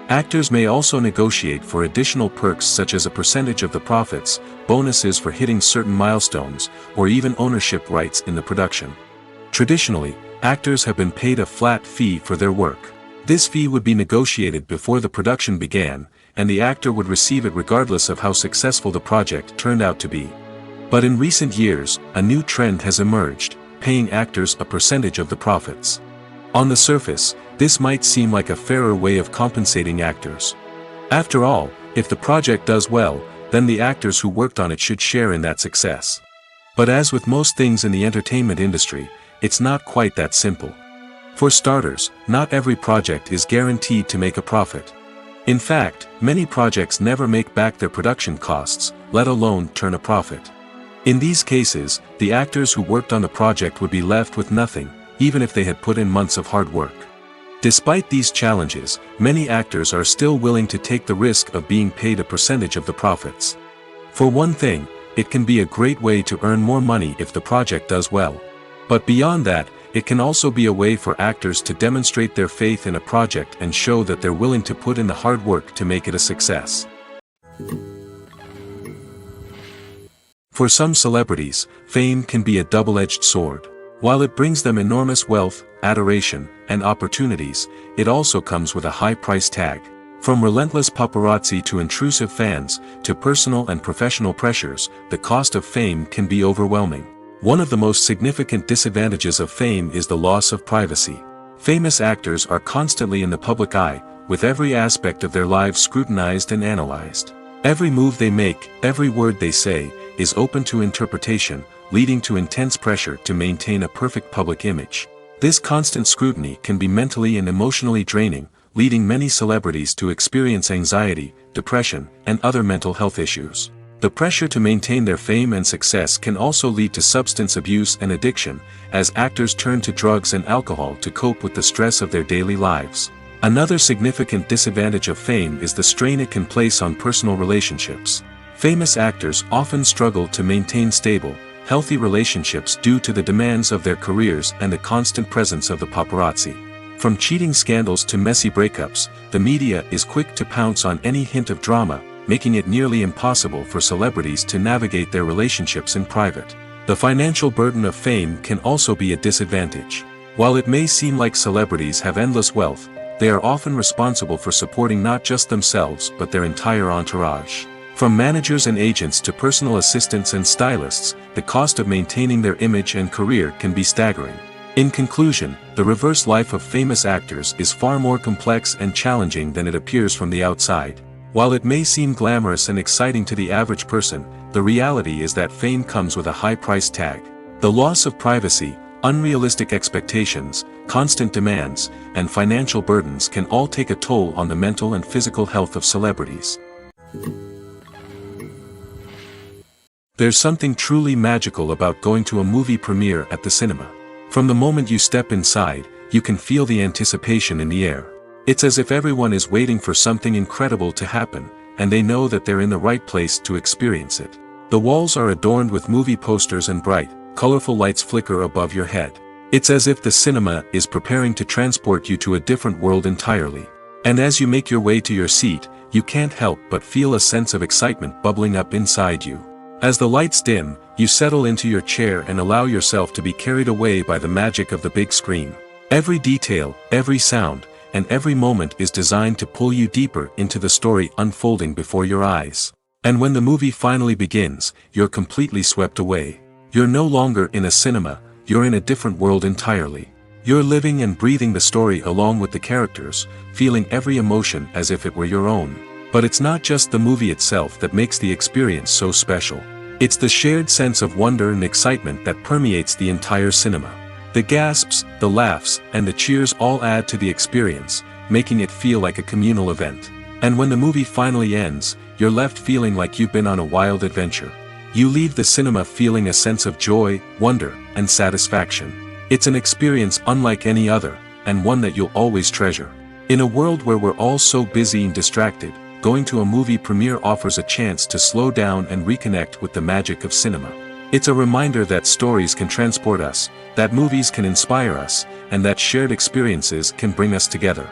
Actors may also negotiate for additional perks such as a percentage of the profits, bonuses for hitting certain milestones, or even ownership rights in the production. Traditionally, actors have been paid a flat fee for their work. This fee would be negotiated before the production began, and the actor would receive it regardless of how successful the project turned out to be. But in recent years, a new trend has emerged, paying actors a percentage of the profits. On the surface, this might seem like a fairer way of compensating actors. After all, if the project does well, then the actors who worked on it should share in that success. But as with most things in the entertainment industry, it's not quite that simple. For starters, not every project is guaranteed to make a profit. In fact, many projects never make back their production costs, let alone turn a profit. In these cases, the actors who worked on the project would be left with nothing, even if they had put in months of hard work. Despite these challenges, many actors are still willing to take the risk of being paid a percentage of the profits. For one thing, it can be a great way to earn more money if the project does well. But beyond that, it can also be a way for actors to demonstrate their faith in a project and show that they're willing to put in the hard work to make it a success. For some celebrities, fame can be a double-edged sword. While it brings them enormous wealth, adoration, and opportunities, it also comes with a high price tag. From relentless paparazzi to intrusive fans, to personal and professional pressures, the cost of fame can be overwhelming. One of the most significant disadvantages of fame is the loss of privacy. Famous actors are constantly in the public eye, with every aspect of their lives scrutinized and analyzed. Every move they make, every word they say, is open to interpretation, leading to intense pressure to maintain a perfect public image. This constant scrutiny can be mentally and emotionally draining, leading many celebrities to experience anxiety, depression, and other mental health issues. The pressure to maintain their fame and success can also lead to substance abuse and addiction, as actors turn to drugs and alcohol to cope with the stress of their daily lives. Another significant disadvantage of fame is the strain it can place on personal relationships. Famous actors often struggle to maintain stable, healthy relationships due to the demands of their careers and the constant presence of the paparazzi. From cheating scandals to messy breakups, the media is quick to pounce on any hint of drama, making it nearly impossible for celebrities to navigate their relationships in private. The financial burden of fame can also be a disadvantage. While it may seem like celebrities have endless wealth, they are often responsible for supporting not just themselves but their entire entourage. From managers and agents to personal assistants and stylists, the cost of maintaining their image and career can be staggering. In conclusion, the reverse life of famous actors is far more complex and challenging than it appears from the outside. While it may seem glamorous and exciting to the average person, the reality is that fame comes with a high price tag. The loss of privacy, unrealistic expectations, constant demands, and financial burdens can all take a toll on the mental and physical health of celebrities. There's something truly magical about going to a movie premiere at the cinema. From the moment you step inside, you can feel the anticipation in the air. It's as if everyone is waiting for something incredible to happen, and they know that they're in the right place to experience it. The walls are adorned with movie posters and bright, colorful lights flicker above your head. It's as if the cinema is preparing to transport you to a different world entirely. And as you make your way to your seat, you can't help but feel a sense of excitement bubbling up inside you. As the lights dim, you settle into your chair and allow yourself to be carried away by the magic of the big screen. Every detail, every sound, and every moment is designed to pull you deeper into the story unfolding before your eyes. And when the movie finally begins, you're completely swept away. You're no longer in a cinema, you're in a different world entirely. You're living and breathing the story along with the characters, feeling every emotion as if it were your own. But it's not just the movie itself that makes the experience so special. It's the shared sense of wonder and excitement that permeates the entire cinema. The gasps, the laughs, and the cheers all add to the experience, making it feel like a communal event. And when the movie finally ends, you're left feeling like you've been on a wild adventure. You leave the cinema feeling a sense of joy, wonder, and satisfaction. It's an experience unlike any other, and one that you'll always treasure. In a world where we're all so busy and distracted, going to a movie premiere offers a chance to slow down and reconnect with the magic of cinema. It's a reminder that stories can transport us, that movies can inspire us, and that shared experiences can bring us together.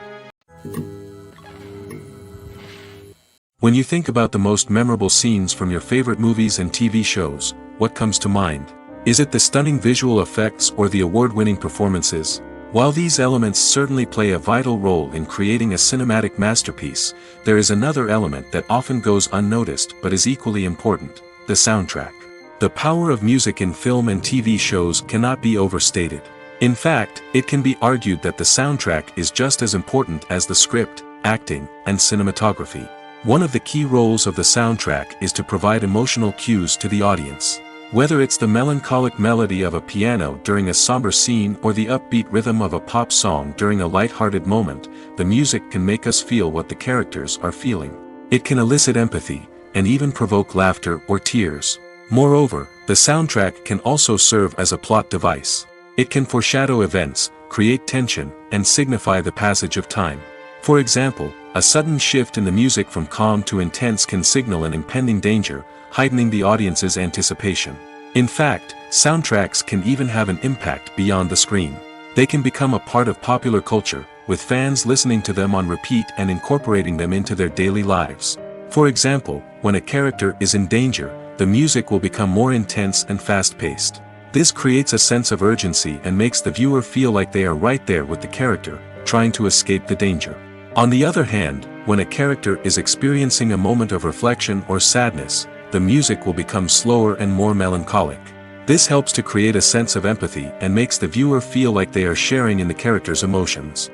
When you think about the most memorable scenes from your favorite movies and TV shows, what comes to mind? Is it the stunning visual effects or the award-winning performances? While these elements certainly play a vital role in creating a cinematic masterpiece, there is another element that often goes unnoticed but is equally important: the soundtrack. The power of music in film and TV shows cannot be overstated. In fact, it can be argued that the soundtrack is just as important as the script, acting, and cinematography. One of the key roles of the soundtrack is to provide emotional cues to the audience. Whether it's the melancholic melody of a piano during a somber scene or the upbeat rhythm of a pop song during a light-hearted moment, the music can make us feel what the characters are feeling. It can elicit empathy, and even provoke laughter or tears. Moreover, the soundtrack can also serve as a plot device. It can foreshadow events, create tension, and signify the passage of time. For example, a sudden shift in the music from calm to intense can signal an impending danger, heightening the audience's anticipation. In fact, soundtracks can even have an impact beyond the screen. They can become a part of popular culture, with fans listening to them on repeat and incorporating them into their daily lives. For example, when a character is in danger, the music will become more intense and fast-paced. This creates a sense of urgency and makes the viewer feel like they are right there with the character, trying to escape the danger. On the other hand, when a character is experiencing a moment of reflection or sadness, the music will become slower and more melancholic. This helps to create a sense of empathy and makes the viewer feel like they are sharing in the character's emotions.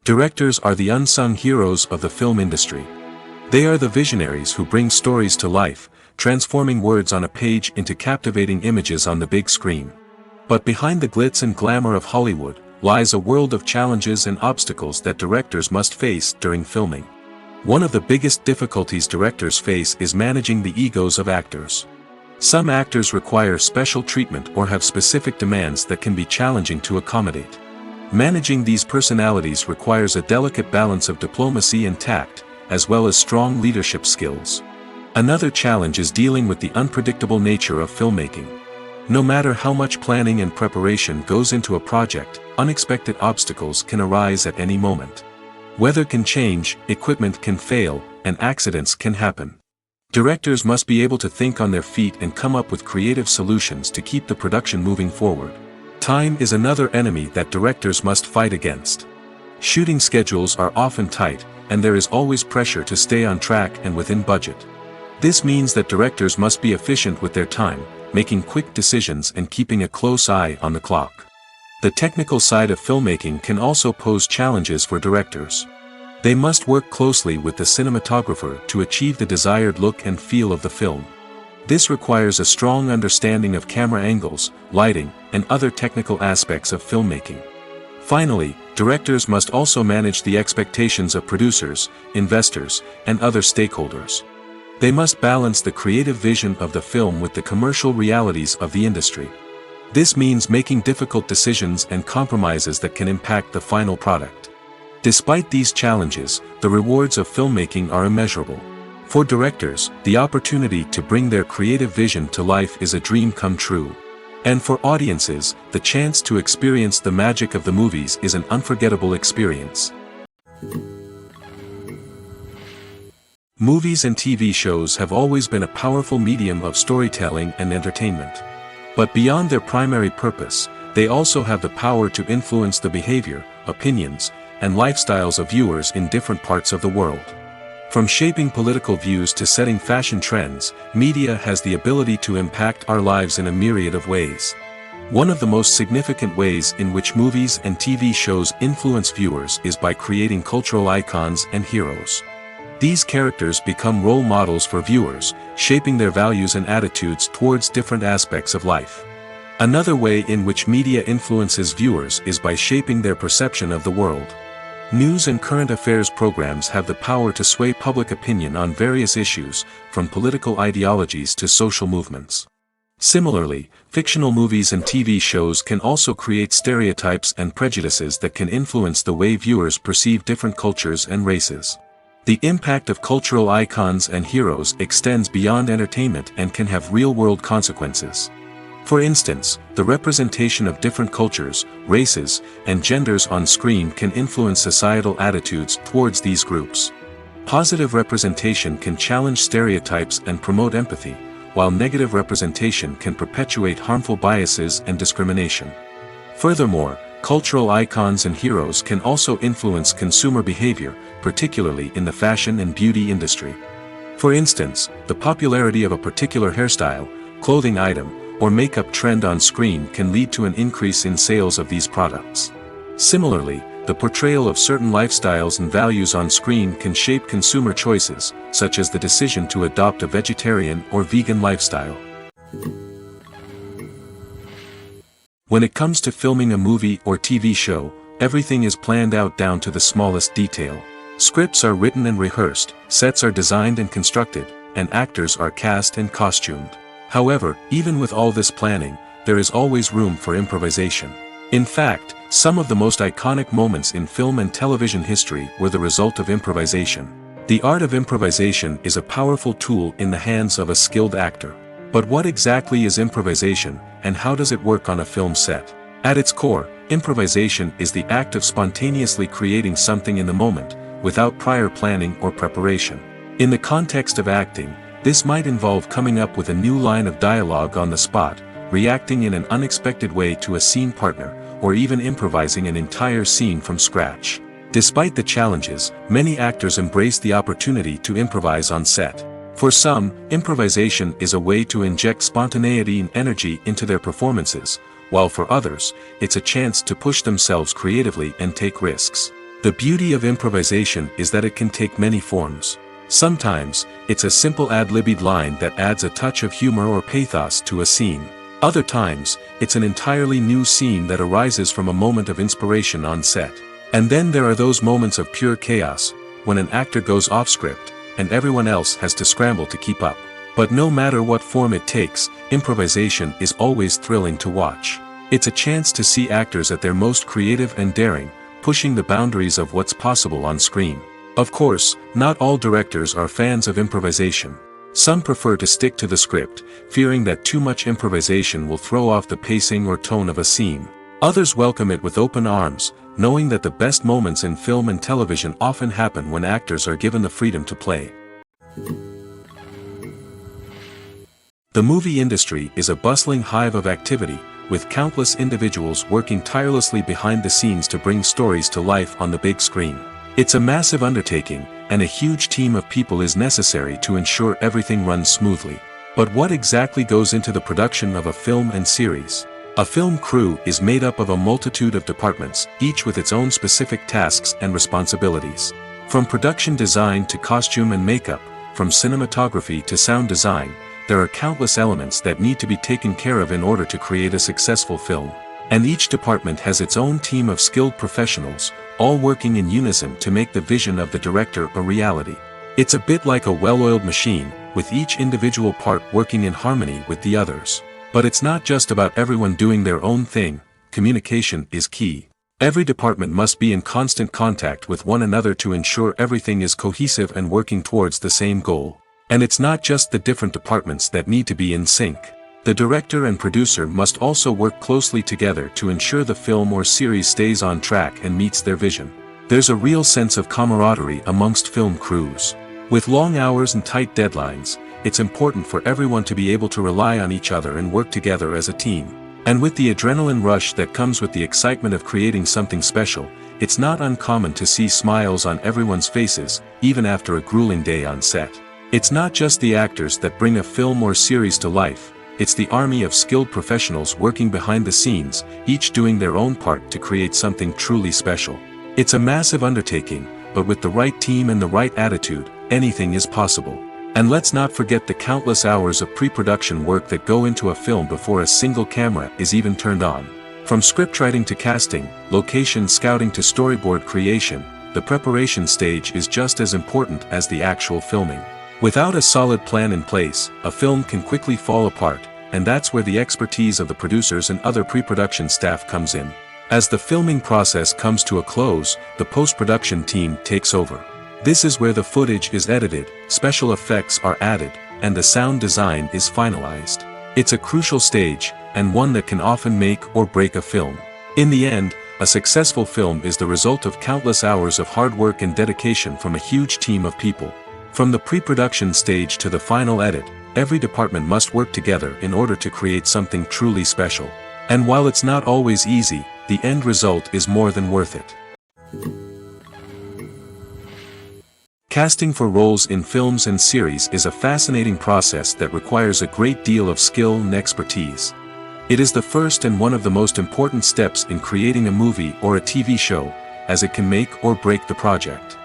Directors are the unsung heroes of the film industry. They are the visionaries who bring stories to life, transforming words on a page into captivating images on the big screen. But behind the glitz and glamour of Hollywood lies a world of challenges and obstacles that directors must face during filming. One of the biggest difficulties directors face is managing the egos of actors. Some actors require special treatment or have specific demands that can be challenging to accommodate. Managing these personalities requires a delicate balance of diplomacy and tact, as well as strong leadership skills. Another challenge is dealing with the unpredictable nature of filmmaking. No matter how much planning and preparation goes into a project, unexpected obstacles can arise at any moment. Weather can change, equipment can fail, and accidents can happen. Directors must be able to think on their feet and come up with creative solutions to keep the production moving forward. Time is another enemy that directors must fight against. Shooting schedules are often tight, and there is always pressure to stay on track and within budget. This means that directors must be efficient with their time, making quick decisions and keeping a close eye on the clock. The technical side of filmmaking can also pose challenges for directors. They must work closely with the cinematographer to achieve the desired look and feel of the film. This requires a strong understanding of camera angles, lighting, and other technical aspects of filmmaking. Finally, directors must also manage the expectations of producers, investors, and other stakeholders. They must balance the creative vision of the film with the commercial realities of the industry. This means making difficult decisions and compromises that can impact the final product. Despite these challenges, the rewards of filmmaking are immeasurable. For directors, the opportunity to bring their creative vision to life is a dream come true. And for audiences, the chance to experience the magic of the movies is an unforgettable experience. Movies and TV shows have always been a powerful medium of storytelling and entertainment. But beyond their primary purpose, they also have the power to influence the behavior, opinions, and lifestyles of viewers in different parts of the world. From shaping political views to setting fashion trends, media has the ability to impact our lives in a myriad of ways. One of the most significant ways in which movies and TV shows influence viewers is by creating cultural icons and heroes. These characters become role models for viewers, shaping their values and attitudes towards different aspects of life. Another way in which media influences viewers is by shaping their perception of the world. News and current affairs programs have the power to sway public opinion on various issues, from political ideologies to social movements. Similarly, fictional movies and TV shows can also create stereotypes and prejudices that can influence the way viewers perceive different cultures and races. The impact of cultural icons and heroes extends beyond entertainment and can have real-world consequences. For instance, the representation of different cultures, races, and genders on screen can influence societal attitudes towards these groups. Positive representation can challenge stereotypes and promote empathy, while negative representation can perpetuate harmful biases and discrimination. Furthermore, cultural icons and heroes can also influence consumer behavior, particularly in the fashion and beauty industry. For instance, the popularity of a particular hairstyle, clothing item, or makeup trend on screen can lead to an increase in sales of these products. Similarly, the portrayal of certain lifestyles and values on screen can shape consumer choices, such as the decision to adopt a vegetarian or vegan lifestyle. When it comes to filming a movie or TV show, everything is planned out down to the smallest detail. Scripts are written and rehearsed, sets are designed and constructed, and actors are cast and costumed. However, even with all this planning, there is always room for improvisation. In fact, some of the most iconic moments in film and television history were the result of improvisation. The art of improvisation is a powerful tool in the hands of a skilled actor. But what exactly is improvisation, and how does it work on a film set? At its core, improvisation is the act of spontaneously creating something in the moment, without prior planning or preparation. In the context of acting, this might involve coming up with a new line of dialogue on the spot, reacting in an unexpected way to a scene partner, or even improvising an entire scene from scratch. Despite the challenges, many actors embrace the opportunity to improvise on set. For some, improvisation is a way to inject spontaneity and energy into their performances, while for others, it's a chance to push themselves creatively and take risks. The beauty of improvisation is that it can take many forms. Sometimes, it's a simple ad-libbed line that adds a touch of humor or pathos to a scene. Other times, it's an entirely new scene that arises from a moment of inspiration on set. And then there are those moments of pure chaos, when an actor goes off script, and everyone else has to scramble to keep up. But no matter what form it takes, improvisation is always thrilling to watch. It's a chance to see actors at their most creative and daring, pushing the boundaries of what's possible on screen. Of course, not all directors are fans of improvisation. Some prefer to stick to the script, fearing that too much improvisation will throw off the pacing or tone of a scene. Others welcome it with open arms, knowing that the best moments in film and television often happen when actors are given the freedom to play. The movie industry is a bustling hive of activity, with countless individuals working tirelessly behind the scenes to bring stories to life on the big screen. It's a massive undertaking, and a huge team of people is necessary to ensure everything runs smoothly. But what exactly goes into the production of a film and series? A film crew is made up of a multitude of departments, each with its own specific tasks and responsibilities. From production design to costume and makeup, from cinematography to sound design, there are countless elements that need to be taken care of in order to create a successful film. And each department has its own team of skilled professionals, all working in unison to make the vision of the director a reality. It's a bit like a well-oiled machine, with each individual part working in harmony with the others. But it's not just about everyone doing their own thing. Communication is key. Every department must be in constant contact with one another to ensure everything is cohesive and working towards the same goal. And it's not just the different departments that need to be in sync. The director and producer must also work closely together to ensure the film or series stays on track and meets their vision. There's a real sense of camaraderie amongst film crews. With long hours and tight deadlines, it's important for everyone to be able to rely on each other and work together as a team. And with the adrenaline rush that comes with the excitement of creating something special, it's not uncommon to see smiles on everyone's faces, even after a grueling day on set. It's not just the actors that bring a film or series to life. It's the army of skilled professionals working behind the scenes, each doing their own part to create something truly special. It's a massive undertaking, but with the right team and the right attitude, anything is possible. And let's not forget the countless hours of pre-production work that go into a film before a single camera is even turned on. From scriptwriting to casting, location scouting to storyboard creation, the preparation stage is just as important as the actual filming. Without a solid plan in place, a film can quickly fall apart, and that's where the expertise of the producers and other pre-production staff comes in. As the filming process comes to a close, the post-production team takes over. This is where the footage is edited, special effects are added, and the sound design is finalized. It's a crucial stage, and one that can often make or break a film. In the end, a successful film is the result of countless hours of hard work and dedication from a huge team of people. From the pre-production stage to the final edit, every department must work together in order to create something truly special. And while it's not always easy, the end result is more than worth it. Casting for roles in films and series is a fascinating process that requires a great deal of skill and expertise. It is the first and one of the most important steps in creating a movie or a TV show, as it can make or break the project.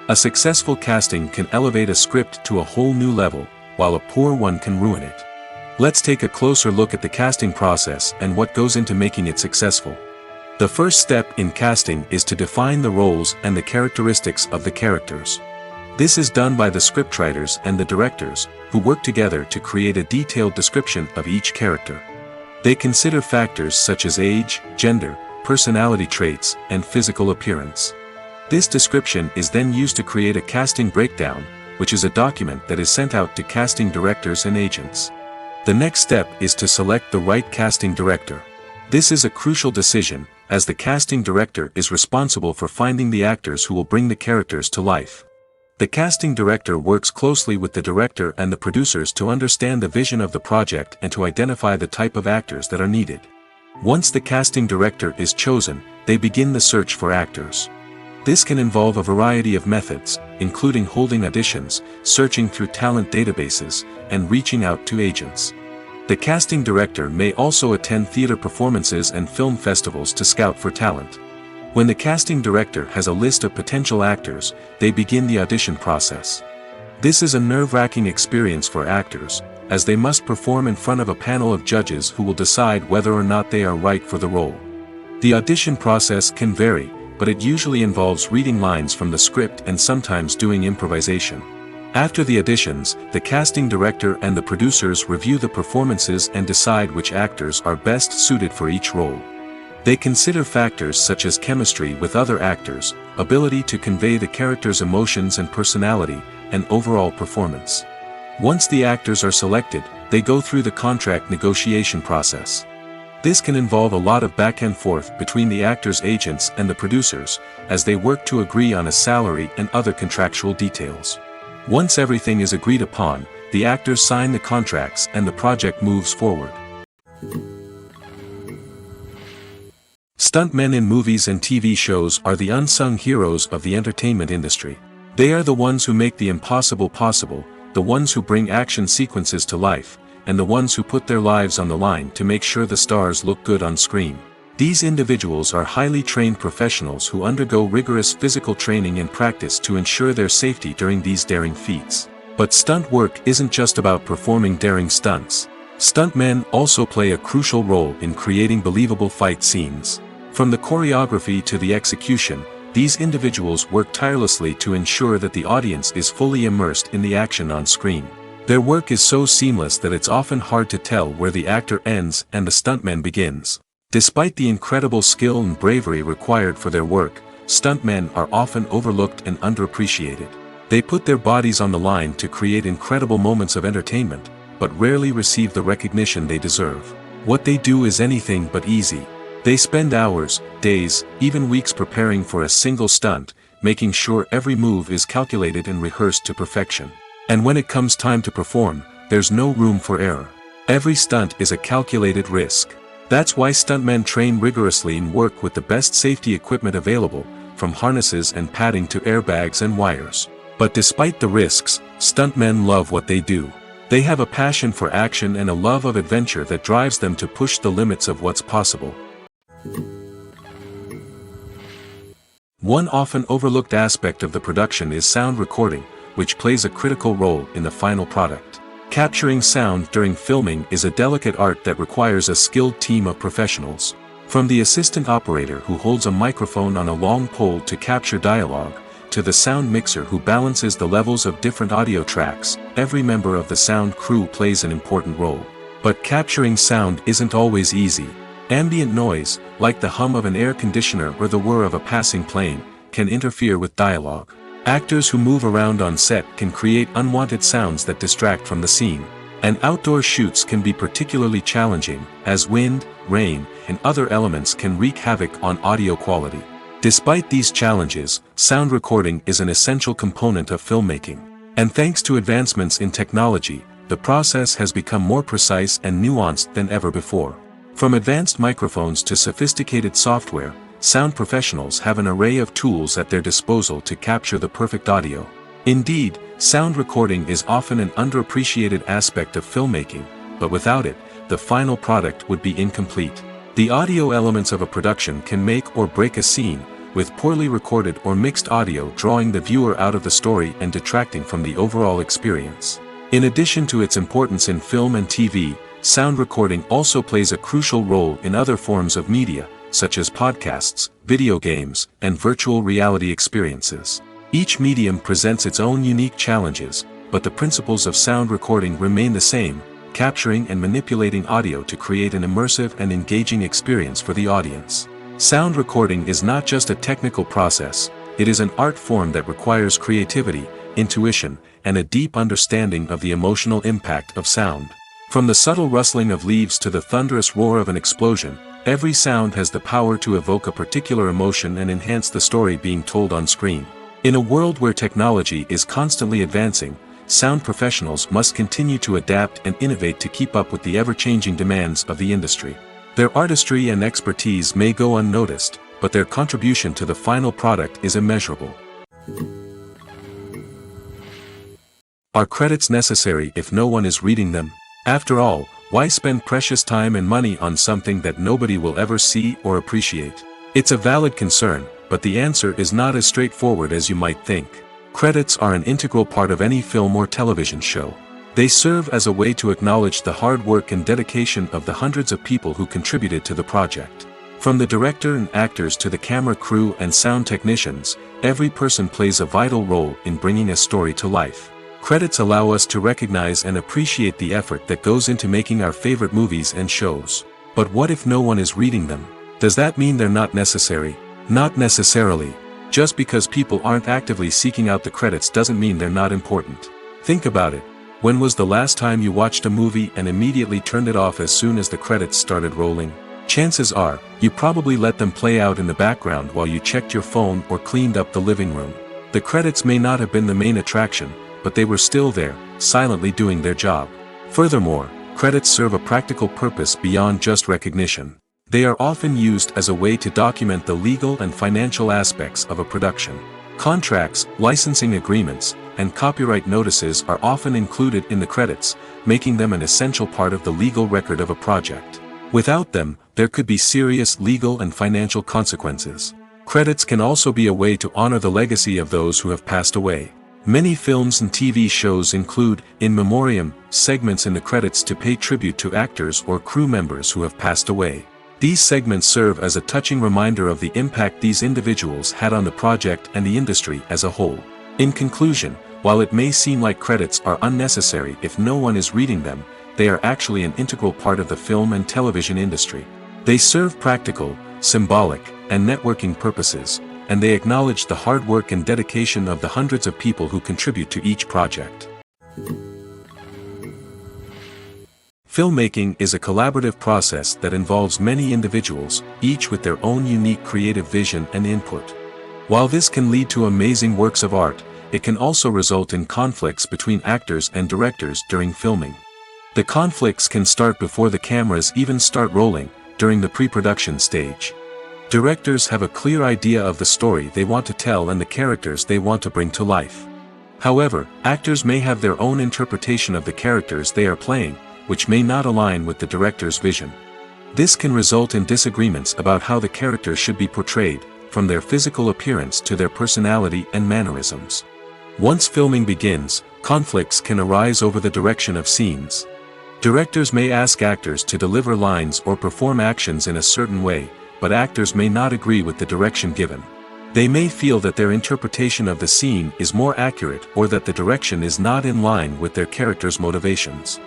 A successful casting can elevate a script to a whole new level, while a poor one can ruin it. Let's take a closer look at the casting process and what goes into making it successful. The first step in casting is to define the roles and the characteristics of the characters. This is done by the scriptwriters and the directors, who work together to create a detailed description of each character. They consider factors such as age, gender, personality traits, and physical appearance. This description is then used to create a casting breakdown, which is a document that is sent out to casting directors and agents. The next step is to select the right casting director. This is a crucial decision, as the casting director is responsible for finding the actors who will bring the characters to life. The casting director works closely with the director and the producers to understand the vision of the project and to identify the type of actors that are needed. Once the casting director is chosen, they begin the search for actors. This can involve a variety of methods, including holding auditions, searching through talent databases, and reaching out to agents. The casting director may also attend theater performances and film festivals to scout for talent. When the casting director has a list of potential actors, they begin the audition process. This is a nerve-wracking experience for actors, as they must perform in front of a panel of judges who will decide whether or not they are right for the role. The audition process can vary, but it usually involves reading lines from the script and sometimes doing improvisation. After the auditions, the casting director and the producers review the performances and decide which actors are best suited for each role. They consider factors such as chemistry with other actors, ability to convey the character's emotions and personality, and overall performance. Once the actors are selected, they go through the contract negotiation process. This can involve a lot of back and forth between the actors' agents and the producers, as they work to agree on a salary and other contractual details. Once everything is agreed upon, the actors sign the contracts and the project moves forward. Stuntmen in movies and TV shows are the unsung heroes of the entertainment industry. They are the ones who make the impossible possible, the ones who bring action sequences to life, and the ones who put their lives on the line to make sure the stars look good on screen. These individuals are highly trained professionals who undergo rigorous physical training and practice to ensure their safety during these daring feats. But stunt work isn't just about performing daring stunts. Stuntmen also play a crucial role in creating believable fight scenes. From the choreography to the execution, these individuals work tirelessly to ensure that the audience is fully immersed in the action on screen. Their work is so seamless that it's often hard to tell where the actor ends and the stuntman begins. Despite the incredible skill and bravery required for their work, stuntmen are often overlooked and underappreciated. They put their bodies on the line to create incredible moments of entertainment, but rarely receive the recognition they deserve. What they do is anything but easy. They spend hours, days, even weeks preparing for a single stunt, making sure every move is calculated and rehearsed to perfection. And when it comes time to perform, there's no room for error. Every stunt is a calculated risk. That's why stuntmen train rigorously and work with the best safety equipment available, from harnesses and padding to airbags and wires. But despite the risks, stuntmen love what they do. They have a passion for action and a love of adventure that drives them to push the limits of what's possible. One often overlooked aspect of the production is sound recording, which plays a critical role in the final product. Capturing sound during filming is a delicate art that requires a skilled team of professionals. From the assistant operator who holds a microphone on a long pole to capture dialogue, to the sound mixer who balances the levels of different audio tracks, every member of the sound crew plays an important role. But capturing sound isn't always easy. Ambient noise, like the hum of an air conditioner or the whir of a passing plane, can interfere with dialogue. Actors who move around on set can create unwanted sounds that distract from the scene. And outdoor shoots can be particularly challenging, as wind, rain, and other elements can wreak havoc on audio quality. Despite these challenges, sound recording is an essential component of filmmaking. And thanks to advancements in technology, the process has become more precise and nuanced than ever before. From advanced microphones to sophisticated software, sound professionals have an array of tools at their disposal to capture the perfect audio. Indeed, sound recording is often an underappreciated aspect of filmmaking, but without it, the final product would be incomplete. The audio elements of a production can make or break a scene, with poorly recorded or mixed audio drawing the viewer out of the story and detracting from the overall experience. In addition to its importance in film and TV, sound recording also plays a crucial role in other forms of media, such as podcasts, video games, and virtual reality experiences. Each medium presents its own unique challenges, but the principles of sound recording remain the same, capturing and manipulating audio to create an immersive and engaging experience for the audience. Sound recording is not just a technical process, it is an art form that requires creativity, intuition, and a deep understanding of the emotional impact of sound. From the subtle rustling of leaves to the thunderous roar of an explosion, every sound has the power to evoke a particular emotion and enhance the story being told on screen. In a world where technology is constantly advancing, sound professionals must continue to adapt and innovate to keep up with the ever-changing demands of the industry. Their artistry and expertise may go unnoticed, but their contribution to the final product is immeasurable. Are credits necessary if no one is reading them? After all, why spend precious time and money on something that nobody will ever see or appreciate? It's a valid concern, but the answer is not as straightforward as you might think. Credits are an integral part of any film or television show. They serve as a way to acknowledge the hard work and dedication of the hundreds of people who contributed to the project. From the director and actors to the camera crew and sound technicians, every person plays a vital role in bringing a story to life. Credits allow us to recognize and appreciate the effort that goes into making our favorite movies and shows. But what if no one is reading them? Does that mean they're not necessary? Not necessarily. Just because people aren't actively seeking out the credits doesn't mean they're not important. Think about it. When was the last time you watched a movie and immediately turned it off as soon as the credits started rolling? Chances are, you probably let them play out in the background while you checked your phone or cleaned up the living room. The credits may not have been the main attraction, but they were still there, silently doing their job. Furthermore, credits serve a practical purpose beyond just recognition. They are often used as a way to document the legal and financial aspects of a production. Contracts, licensing agreements, and copyright notices are often included in the credits, making them an essential part of the legal record of a project. Without them, there could be serious legal and financial consequences. Credits can also be a way to honor the legacy of those who have passed away. Many films and TV shows include, in memoriam, segments in the credits to pay tribute to actors or crew members who have passed away. These segments serve as a touching reminder of the impact these individuals had on the project and the industry as a whole. In conclusion, while it may seem like credits are unnecessary if no one is reading them, they are actually an integral part of the film and television industry. They serve practical, symbolic, and networking purposes, and they acknowledge the hard work and dedication of the hundreds of people who contribute to each project. Filmmaking is a collaborative process that involves many individuals, each with their own unique creative vision and input. While this can lead to amazing works of art, it can also result in conflicts between actors and directors during filming. The conflicts can start before the cameras even start rolling, during the pre-production stage. Directors have a clear idea of the story they want to tell and the characters they want to bring to life. However, actors may have their own interpretation of the characters they are playing, which may not align with the director's vision. This can result in disagreements about how the character should be portrayed, from their physical appearance to their personality and mannerisms. Once filming begins, conflicts can arise over the direction of scenes. Directors may ask actors to deliver lines or perform actions in a certain way, but actors may not agree with the direction given. They may feel that their interpretation of the scene is more accurate or that the direction is not in line with their character's motivations.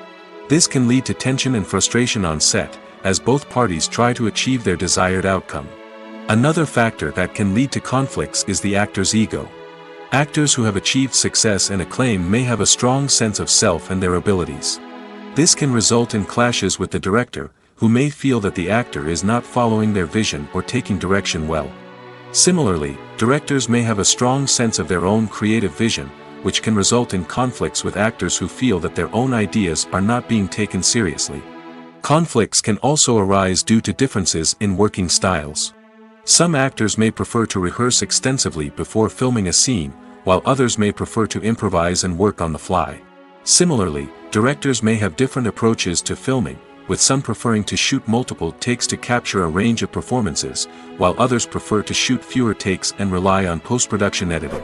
This can lead to tension and frustration on set, as both parties try to achieve their desired outcome. Another factor that can lead to conflicts is the actor's ego. Actors who have achieved success and acclaim may have a strong sense of self and their abilities. This can result in clashes with the director, who may feel that the actor is not following their vision or taking direction well. Similarly, directors may have a strong sense of their own creative vision, which can result in conflicts with actors who feel that their own ideas are not being taken seriously. Conflicts can also arise due to differences in working styles. Some actors may prefer to rehearse extensively before filming a scene, while others may prefer to improvise and work on the fly. Similarly, directors may have different approaches to filming, with some preferring to shoot multiple takes to capture a range of performances, while others prefer to shoot fewer takes and rely on post-production editing.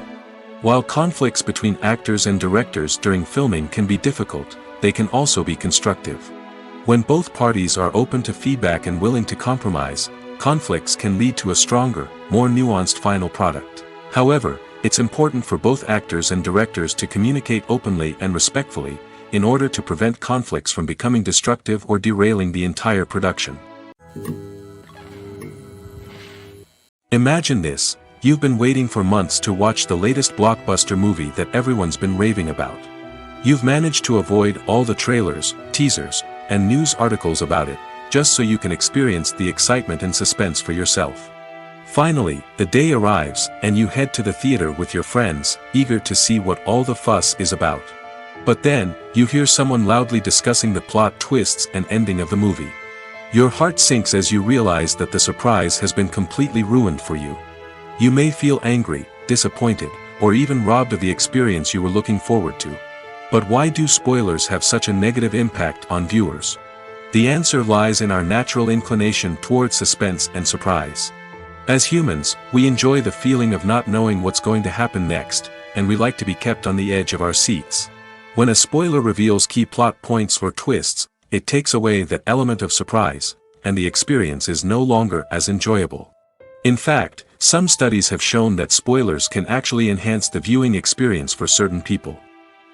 While conflicts between actors and directors during filming can be difficult, they can also be constructive. When both parties are open to feedback and willing to compromise, conflicts can lead to a stronger, more nuanced final product. However, it's important for both actors and directors to communicate openly and respectfully, in order to prevent conflicts from becoming destructive or derailing the entire production. Imagine this: you've been waiting for months to watch the latest blockbuster movie that everyone's been raving about. You've managed to avoid all the trailers, teasers, and news articles about it, just so you can experience the excitement and suspense for yourself. Finally, the day arrives, and you head to the theater with your friends, eager to see what all the fuss is about. But then, you hear someone loudly discussing the plot twists and ending of the movie. Your heart sinks as you realize that the surprise has been completely ruined for you. You may feel angry, disappointed, or even robbed of the experience you were looking forward to. But why do spoilers have such a negative impact on viewers? The answer lies in our natural inclination toward suspense and surprise. As humans, we enjoy the feeling of not knowing what's going to happen next, and we like to be kept on the edge of our seats. When a spoiler reveals key plot points or twists, it takes away that element of surprise, and the experience is no longer as enjoyable. In fact, some studies have shown that spoilers can actually enhance the viewing experience for certain people.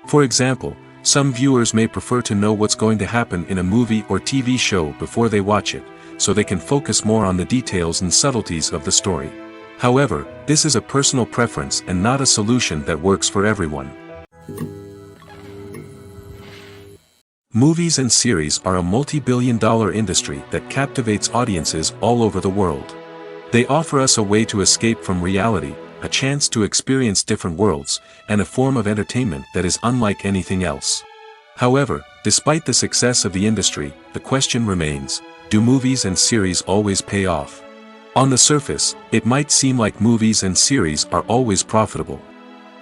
For example, some viewers may prefer to know what's going to happen in a movie or TV show before they watch it, so they can focus more on the details and subtleties of the story. However, this is a personal preference and not a solution that works for everyone. Movies and series are a multi-billion-dollar industry that captivates audiences all over the world. They offer us a way to escape from reality, a chance to experience different worlds, and a form of entertainment that is unlike anything else. However, despite the success of the industry, the question remains: do movies and series always pay off? On the surface, it might seem like movies and series are always profitable.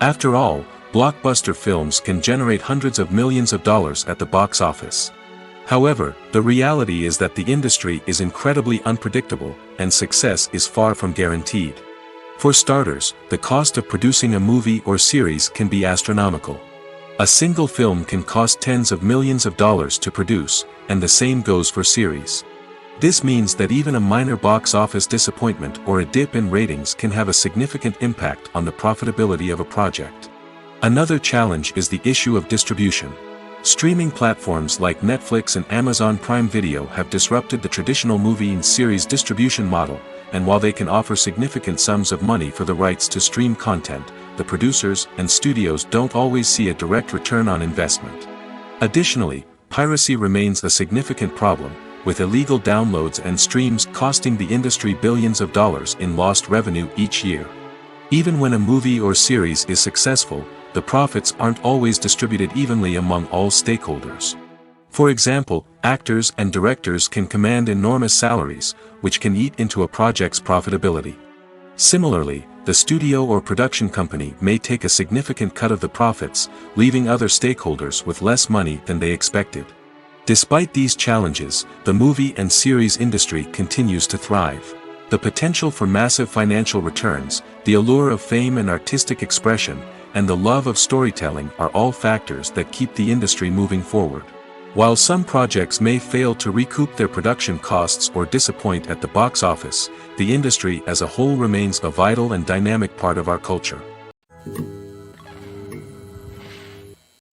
After all, blockbuster films can generate hundreds of millions of dollars at the box office. However, the reality is that the industry is incredibly unpredictable, and success is far from guaranteed. For starters, the cost of producing a movie or series can be astronomical. A single film can cost tens of millions of dollars to produce, and the same goes for series. This means that even a minor box office disappointment or a dip in ratings can have a significant impact on the profitability of a project. Another challenge is the issue of distribution. Streaming platforms like Netflix and Amazon Prime Video have disrupted the traditional movie and series distribution model, and while they can offer significant sums of money for the rights to stream content, the producers and studios don't always see a direct return on investment. Additionally, piracy remains a significant problem, with illegal downloads and streams costing the industry billions of dollars in lost revenue each year. Even when a movie or series is successful, the profits aren't always distributed evenly among all stakeholders. For example, actors and directors can command enormous salaries, which can eat into a project's profitability. Similarly, the studio or production company may take a significant cut of the profits, leaving other stakeholders with less money than they expected. Despite these challenges, the movie and series industry continues to thrive. The potential for massive financial returns, the allure of fame and artistic expression, and the love of storytelling are all factors that keep the industry moving forward. While some projects may fail to recoup their production costs or disappoint at the box office, the industry as a whole remains a vital and dynamic part of our culture.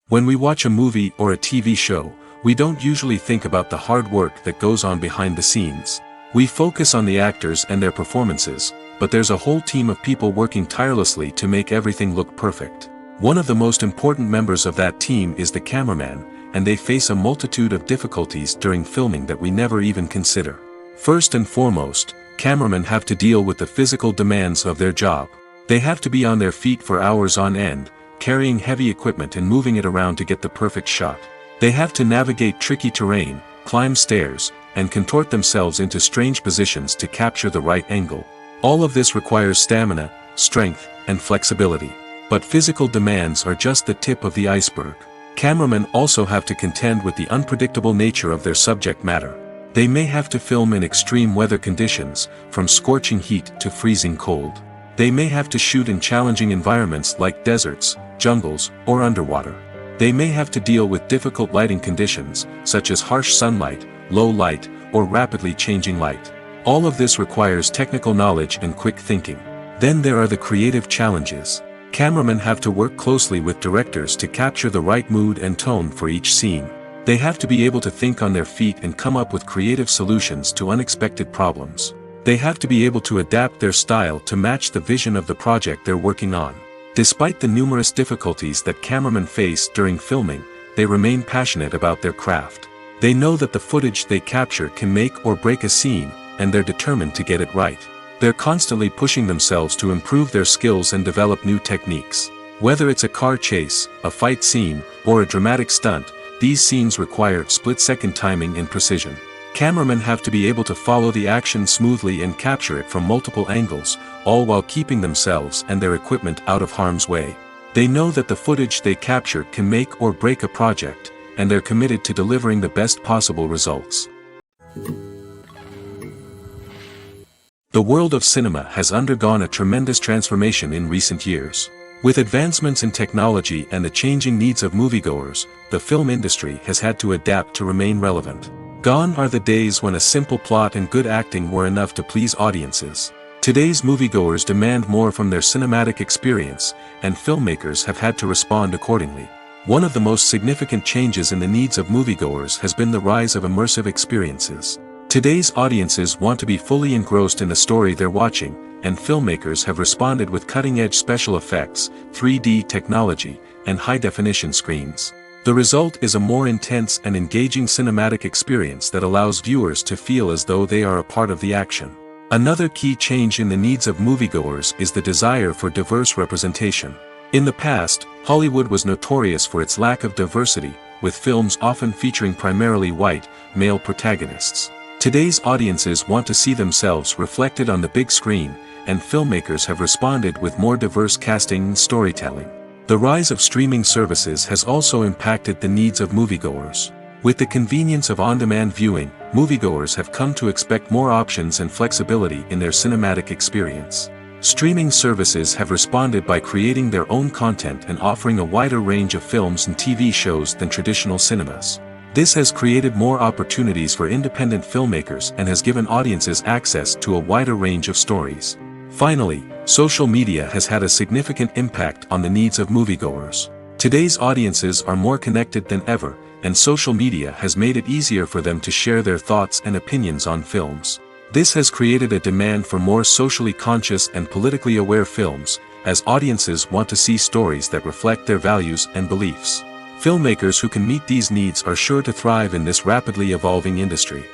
When we watch a movie or a TV show, we don't usually think about the hard work that goes on behind the scenes. We focus on the actors and their performances, but there's a whole team of people working tirelessly to make everything look perfect. One of the most important members of that team is the cameraman, and they face a multitude of difficulties during filming that we never even consider. First and foremost, cameramen have to deal with the physical demands of their job. They have to be on their feet for hours on end, carrying heavy equipment and moving it around to get the perfect shot. They have to navigate tricky terrain, climb stairs, and contort themselves into strange positions to capture the right angle. All of this requires stamina, strength, and flexibility. But physical demands are just the tip of the iceberg. Cameramen also have to contend with the unpredictable nature of their subject matter. They may have to film in extreme weather conditions, from scorching heat to freezing cold. They may have to shoot in challenging environments like deserts, jungles, or underwater. They may have to deal with difficult lighting conditions, such as harsh sunlight, low light, or rapidly changing light. All of this requires technical knowledge and quick thinking. Then there are the creative challenges. Cameramen have to work closely with directors to capture the right mood and tone for each scene. They have to be able to think on their feet and come up with creative solutions to unexpected problems. They have to be able to adapt their style to match the vision of the project they're working on. Despite the numerous difficulties that cameramen face during filming, they remain passionate about their craft. They know that the footage they capture can make or break a scene, and they're determined to get it right. They're constantly pushing themselves to improve their skills and develop new techniques. Whether it's a car chase, a fight scene, or a dramatic stunt, these scenes require split-second timing and precision. Cameramen have to be able to follow the action smoothly and capture it from multiple angles, all while keeping themselves and their equipment out of harm's way. They know that the footage they capture can make or break a project, and they're committed to delivering the best possible results. The world of cinema has undergone a tremendous transformation in recent years. With advancements in technology and the changing needs of moviegoers, the film industry has had to adapt to remain relevant. Gone are the days when a simple plot and good acting were enough to please audiences. Today's moviegoers demand more from their cinematic experience, and filmmakers have had to respond accordingly. One of the most significant changes in the needs of moviegoers has been the rise of immersive experiences. Today's audiences want to be fully engrossed in the story they're watching, and filmmakers have responded with cutting-edge special effects, 3D technology, and high-definition screens. The result is a more intense and engaging cinematic experience that allows viewers to feel as though they are a part of the action. Another key change in the needs of moviegoers is the desire for diverse representation. In the past, Hollywood was notorious for its lack of diversity, with films often featuring primarily white, male protagonists. Today's audiences want to see themselves reflected on the big screen, and filmmakers have responded with more diverse casting and storytelling. The rise of streaming services has also impacted the needs of moviegoers. With the convenience of on-demand viewing, moviegoers have come to expect more options and flexibility in their cinematic experience. Streaming services have responded by creating their own content and offering a wider range of films and TV shows than traditional cinemas. This has created more opportunities for independent filmmakers and has given audiences access to a wider range of stories. Finally, social media has had a significant impact on the needs of moviegoers. Today's audiences are more connected than ever, and social media has made it easier for them to share their thoughts and opinions on films. This has created a demand for more socially conscious and politically aware films, as audiences want to see stories that reflect their values and beliefs. Filmmakers who can meet these needs are sure to thrive in this rapidly evolving industry.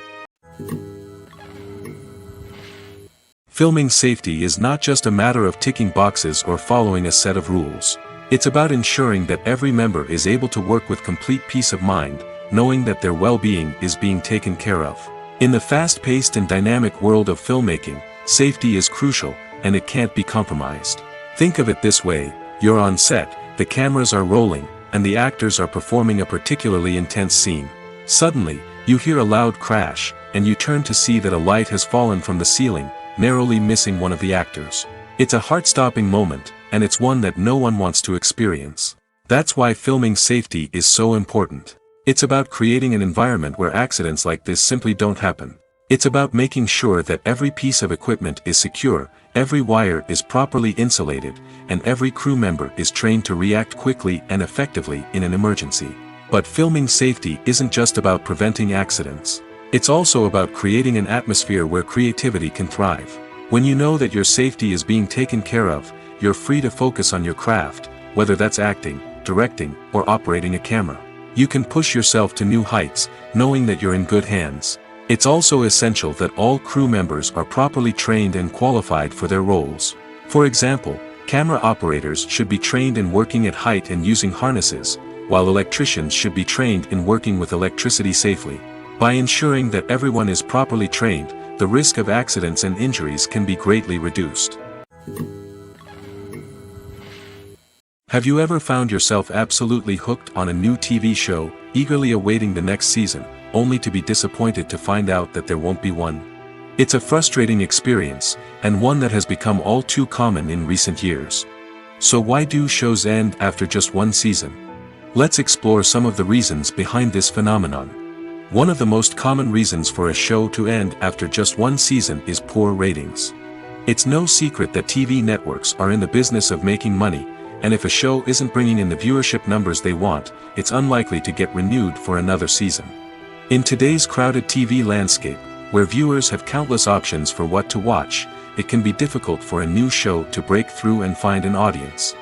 Filming safety is not just a matter of ticking boxes or following a set of rules. It's about ensuring that every member is able to work with complete peace of mind, knowing that their well-being is being taken care of. In the fast-paced and dynamic world of filmmaking, safety is crucial, and it can't be compromised. Think of it this way: you're on set, the cameras are rolling, and the actors are performing a particularly intense scene. Suddenly, you hear a loud crash, and you turn to see that a light has fallen from the ceiling, narrowly missing one of the actors. It's a heart-stopping moment, and it's one that no one wants to experience. That's why filming safety is so important. It's about creating an environment where accidents like this simply don't happen. It's about making sure that every piece of equipment is secure, every wire is properly insulated, and every crew member is trained to react quickly and effectively in an emergency. But filming safety isn't just about preventing accidents. It's also about creating an atmosphere where creativity can thrive. When you know that your safety is being taken care of, you're free to focus on your craft, whether that's acting, directing, or operating a camera. You can push yourself to new heights, knowing that you're in good hands. It's also essential that all crew members are properly trained and qualified for their roles. For example, camera operators should be trained in working at height and using harnesses, while electricians should be trained in working with electricity safely. By ensuring that everyone is properly trained, the risk of accidents and injuries can be greatly reduced. Have you ever found yourself absolutely hooked on a new TV show, eagerly awaiting the next season, only to be disappointed to find out that there won't be one? It's a frustrating experience, and one that has become all too common in recent years. So why do shows end after just one season? Let's explore some of the reasons behind this phenomenon. One of the most common reasons for a show to end after just one season is poor ratings. It's no secret that TV networks are in the business of making money, and if a show isn't bringing in the viewership numbers they want, it's unlikely to get renewed for another season. In today's crowded TV landscape, where viewers have countless options for what to watch, it can be difficult for a new show to break through and find an audience.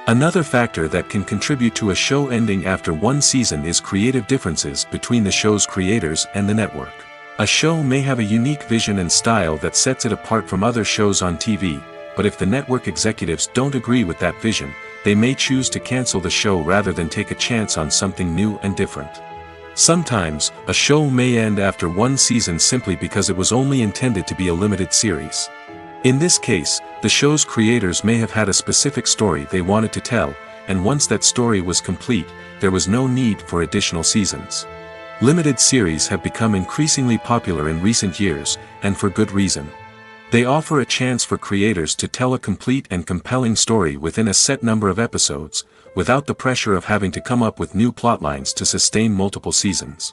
Another factor that can contribute to a show ending after one season is creative differences between the show's creators and the network. A show may have a unique vision and style that sets it apart from other shows on TV, but if the network executives don't agree with that vision, they may choose to cancel the show rather than take a chance on something new and different. Sometimes, a show may end after one season simply because it was only intended to be a limited series. In this case, the show's creators may have had a specific story they wanted to tell, and once that story was complete, there was no need for additional seasons. Limited series have become increasingly popular in recent years, and for good reason. They offer a chance for creators to tell a complete and compelling story within a set number of episodes, without the pressure of having to come up with new plotlines to sustain multiple seasons.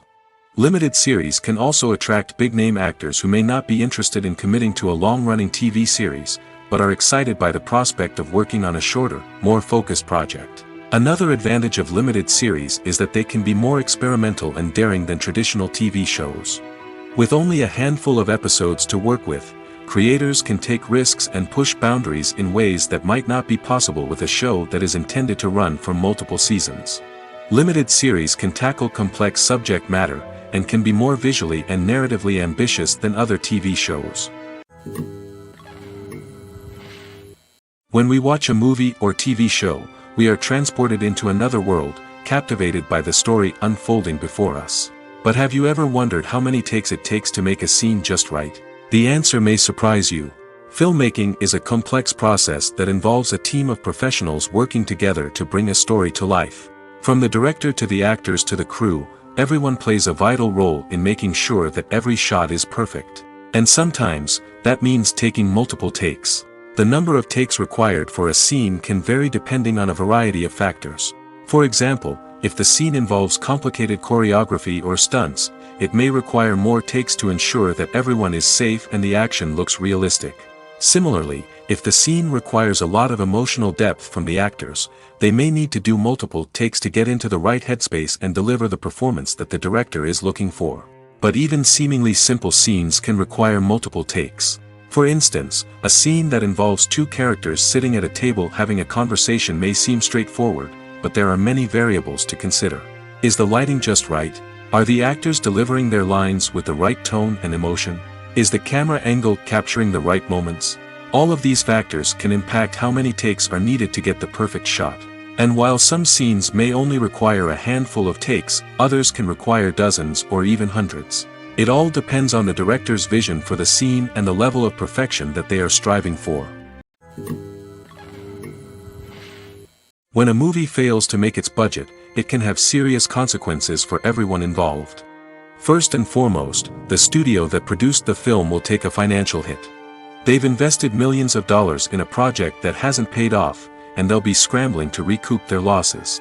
Limited series can also attract big-name actors who may not be interested in committing to a long-running TV series, but are excited by the prospect of working on a shorter, more focused project. Another advantage of limited series is that they can be more experimental and daring than traditional TV shows. With only a handful of episodes to work with, creators can take risks and push boundaries in ways that might not be possible with a show that is intended to run for multiple seasons. Limited series can tackle complex subject matter, and can be more visually and narratively ambitious than other TV shows. When we watch a movie or TV show, we are transported into another world, captivated by the story unfolding before us. But have you ever wondered how many takes it takes to make a scene just right? The answer may surprise you. Filmmaking is a complex process that involves a team of professionals working together to bring a story to life. From the director to the actors to the crew, everyone plays a vital role in making sure that every shot is perfect. And sometimes, that means taking multiple takes. The number of takes required for a scene can vary depending on a variety of factors. For example, if the scene involves complicated choreography or stunts, it may require more takes to ensure that everyone is safe and the action looks realistic. Similarly, if the scene requires a lot of emotional depth from the actors, they may need to do multiple takes to get into the right headspace and deliver the performance that the director is looking for. But even seemingly simple scenes can require multiple takes. For instance, a scene that involves two characters sitting at a table having a conversation may seem straightforward, but there are many variables to consider. Is the lighting just right? Are the actors delivering their lines with the right tone and emotion? Is the camera angle capturing the right moments? All of these factors can impact how many takes are needed to get the perfect shot. And while some scenes may only require a handful of takes, others can require dozens or even hundreds. It all depends on the director's vision for the scene and the level of perfection that they are striving for. When a movie fails to make its budget, it can have serious consequences for everyone involved. First and foremost, the studio that produced the film will take a financial hit. They've invested millions of dollars in a project that hasn't paid off, and they'll be scrambling to recoup their losses.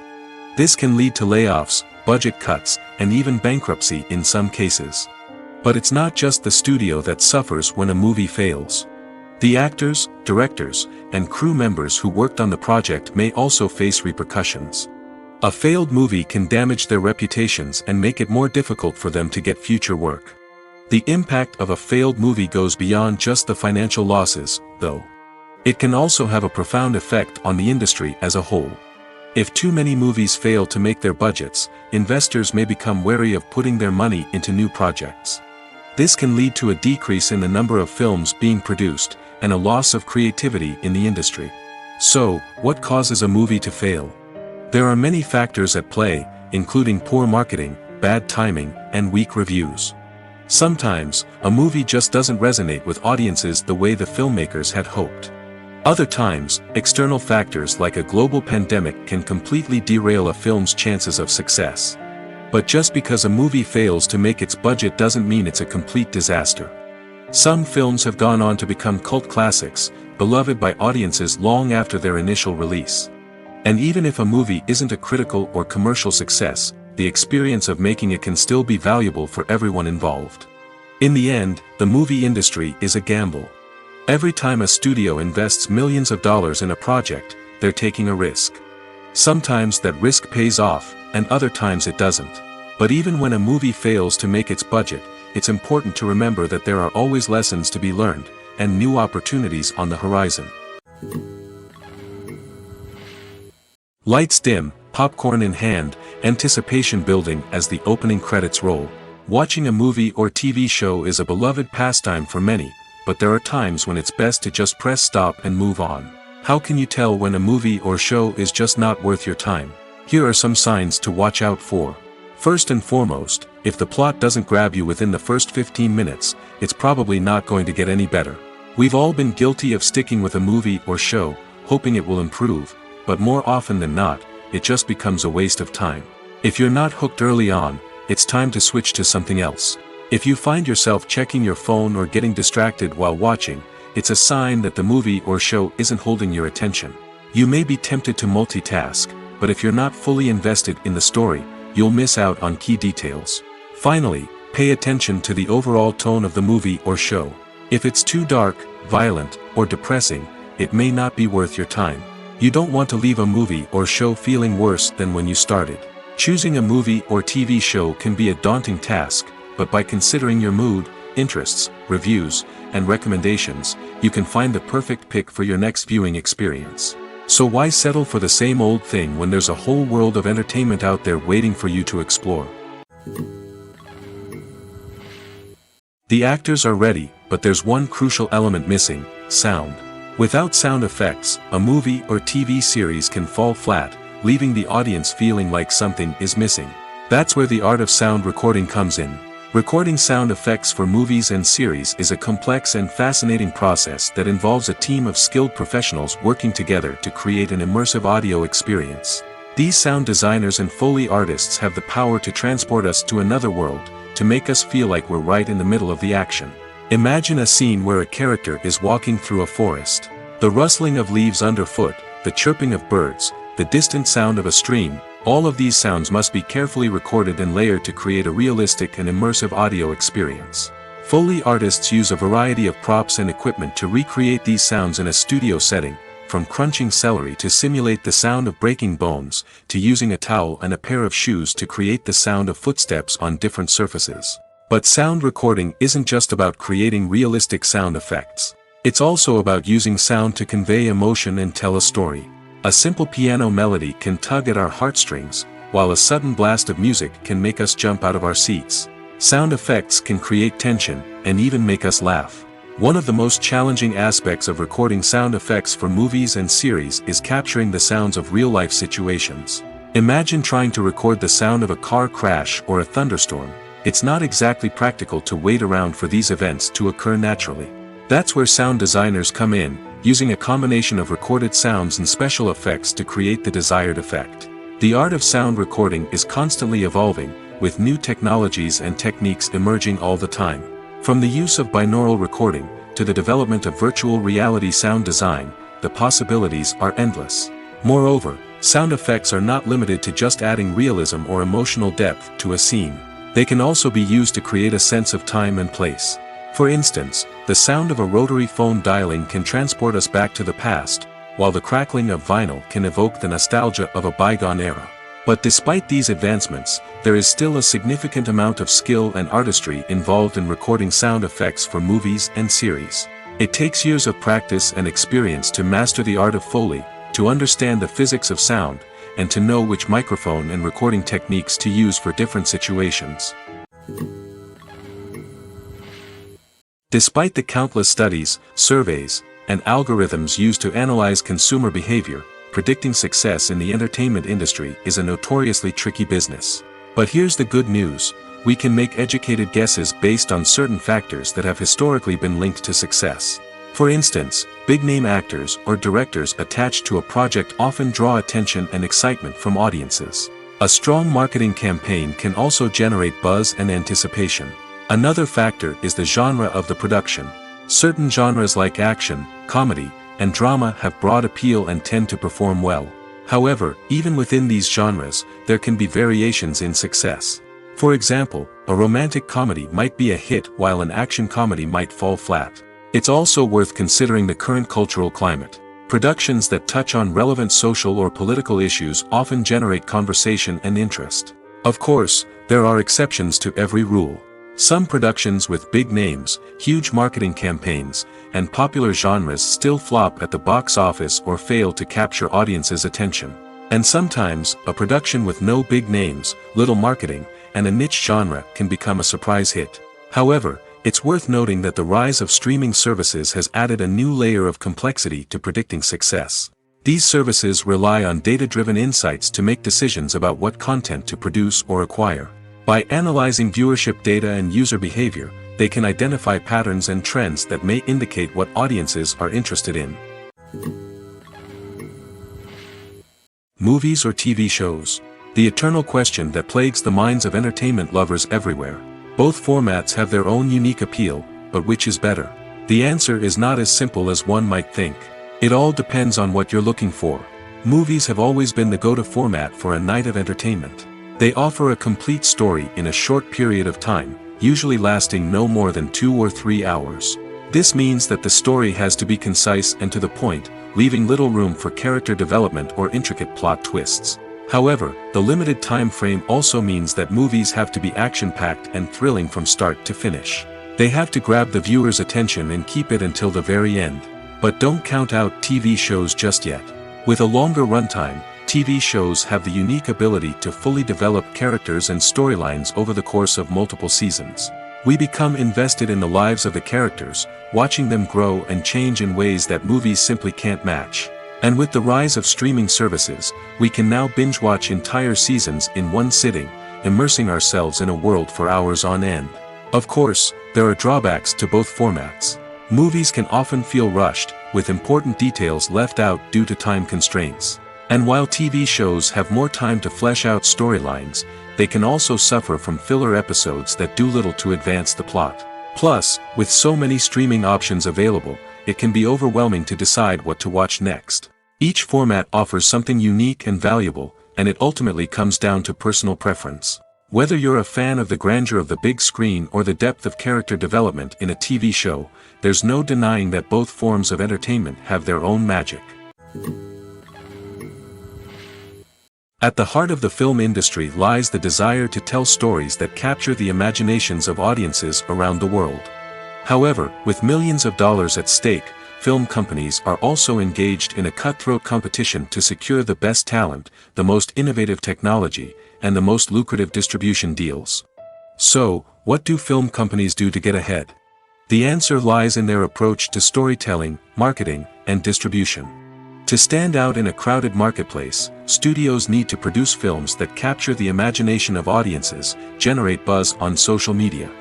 This can lead to layoffs, budget cuts, and even bankruptcy in some cases. But it's not just the studio that suffers when a movie fails. The actors, directors, and crew members who worked on the project may also face repercussions. A failed movie can damage their reputations and make it more difficult for them to get future work. The impact of a failed movie goes beyond just the financial losses, though. It can also have a profound effect on the industry as a whole. If too many movies fail to make their budgets, investors may become wary of putting their money into new projects. This can lead to a decrease in the number of films being produced, and a loss of creativity in the industry. So, what causes a movie to fail? There are many factors at play, including poor marketing, bad timing, and weak reviews. Sometimes, a movie just doesn't resonate with audiences the way the filmmakers had hoped. Other times, external factors like a global pandemic can completely derail a film's chances of success. But just because a movie fails to make its budget doesn't mean it's a complete disaster. Some films have gone on to become cult classics, beloved by audiences long after their initial release. And even if a movie isn't a critical or commercial success, the experience of making it can still be valuable for everyone involved. In the end, the movie industry is a gamble. Every time a studio invests millions of dollars in a project, they're taking a risk. Sometimes that risk pays off, and other times it doesn't. But even when a movie fails to make its budget, it's important to remember that there are always lessons to be learned, and new opportunities on the horizon. Lights dim, popcorn in hand, anticipation building as the opening credits roll. Watching a movie or TV show is a beloved pastime for many, but there are times when it's best to just press stop and move on. How can you tell when a movie or show is just not worth your time? Here are some signs to watch out for. First and foremost, if the plot doesn't grab you within the first 15 minutes, it's probably not going to get any better. We've all been guilty of sticking with a movie or show, hoping it will improve, but more often than not, it just becomes a waste of time. If you're not hooked early on, it's time to switch to something else. If you find yourself checking your phone or getting distracted while watching, it's a sign that the movie or show isn't holding your attention. You may be tempted to multitask, but if you're not fully invested in the story, you'll miss out on key details. Finally, pay attention to the overall tone of the movie or show. If it's too dark, violent, or depressing, it may not be worth your time. You don't want to leave a movie or show feeling worse than when you started. Choosing a movie or TV show can be a daunting task, but by considering your mood, interests, reviews, and recommendations, you can find the perfect pick for your next viewing experience. So why settle for the same old thing when there's a whole world of entertainment out there waiting for you to explore? The actors are ready, but there's one crucial element missing: sound. Without sound effects, a movie or TV series can fall flat, leaving the audience feeling like something is missing. That's where the art of sound recording comes in. Recording sound effects for movies and series is a complex and fascinating process that involves a team of skilled professionals working together to create an immersive audio experience. These sound designers and Foley artists have the power to transport us to another world, to make us feel like we're right in the middle of the action. Imagine a scene where a character is walking through a forest. The rustling of leaves underfoot, the chirping of birds, the distant sound of a stream, all of these sounds must be carefully recorded and layered to create a realistic and immersive audio experience. Foley artists use a variety of props and equipment to recreate these sounds in a studio setting, from crunching celery to simulate the sound of breaking bones, to using a towel and a pair of shoes to create the sound of footsteps on different surfaces. But sound recording isn't just about creating realistic sound effects. It's also about using sound to convey emotion and tell a story. A simple piano melody can tug at our heartstrings, while a sudden blast of music can make us jump out of our seats. Sound effects can create tension, and even make us laugh. One of the most challenging aspects of recording sound effects for movies and series is capturing the sounds of real-life situations. Imagine trying to record the sound of a car crash or a thunderstorm. It's not exactly practical to wait around for these events to occur naturally. That's where sound designers come in, using a combination of recorded sounds and special effects to create the desired effect. The art of sound recording is constantly evolving, with new technologies and techniques emerging all the time. From the use of binaural recording, to the development of virtual reality sound design, the possibilities are endless. Moreover, sound effects are not limited to just adding realism or emotional depth to a scene. They can also be used to create a sense of time and place. For instance, the sound of a rotary phone dialing can transport us back to the past, while the crackling of vinyl can evoke the nostalgia of a bygone era. But despite these advancements, there is still a significant amount of skill and artistry involved in recording sound effects for movies and series. It takes years of practice and experience to master the art of Foley, to understand the physics of sound, and to know which microphone and recording techniques to use for different situations. Despite the countless studies, surveys, and algorithms used to analyze consumer behavior, predicting success in the entertainment industry is a notoriously tricky business. But here's the good news: we can make educated guesses based on certain factors that have historically been linked to success. For instance, big-name actors or directors attached to a project often draw attention and excitement from audiences. A strong marketing campaign can also generate buzz and anticipation. Another factor is the genre of the production. Certain genres like action, comedy, and drama have broad appeal and tend to perform well. However, even within these genres, there can be variations in success. For example, a romantic comedy might be a hit while an action comedy might fall flat. It's also worth considering the current cultural climate. Productions that touch on relevant social or political issues often generate conversation and interest. Of course, there are exceptions to every rule. Some productions with big names, huge marketing campaigns, and popular genres still flop at the box office or fail to capture audiences' attention. And sometimes, a production with no big names, little marketing, and a niche genre can become a surprise hit. However, it's worth noting that the rise of streaming services has added a new layer of complexity to predicting success. These services rely on data-driven insights to make decisions about what content to produce or acquire. By analyzing viewership data and user behavior, they can identify patterns and trends that may indicate what audiences are interested in. Movies or TV shows? The eternal question that plagues the minds of entertainment lovers everywhere. Both formats have their own unique appeal, but which is better? The answer is not as simple as one might think. It all depends on what you're looking for. Movies have always been the go-to format for a night of entertainment. They offer a complete story in a short period of time, usually lasting no more than 2 or 3 hours. This means that the story has to be concise and to the point, leaving little room for character development or intricate plot twists. However, the limited time frame also means that movies have to be action-packed and thrilling from start to finish. They have to grab the viewer's attention and keep it until the very end. But don't count out TV shows just yet. With a longer runtime, TV shows have the unique ability to fully develop characters and storylines over the course of multiple seasons. We become invested in the lives of the characters, watching them grow and change in ways that movies simply can't match. And with the rise of streaming services, we can now binge-watch entire seasons in one sitting, immersing ourselves in a world for hours on end. Of course, there are drawbacks to both formats. Movies can often feel rushed, with important details left out due to time constraints. And while TV shows have more time to flesh out storylines, they can also suffer from filler episodes that do little to advance the plot. Plus, with so many streaming options available, it can be overwhelming to decide what to watch next. Each format offers something unique and valuable, and it ultimately comes down to personal preference. Whether you're a fan of the grandeur of the big screen or the depth of character development in a TV show, there's no denying that both forms of entertainment have their own magic. At the heart of the film industry lies the desire to tell stories that capture the imaginations of audiences around the world. However, with millions of dollars at stake, film companies are also engaged in a cutthroat competition to secure the best talent, the most innovative technology, and the most lucrative distribution deals. So, what do film companies do to get ahead? The answer lies in their approach to storytelling, marketing, and distribution. To stand out in a crowded marketplace, studios need to produce films that capture the imagination of audiences, generate buzz on social media.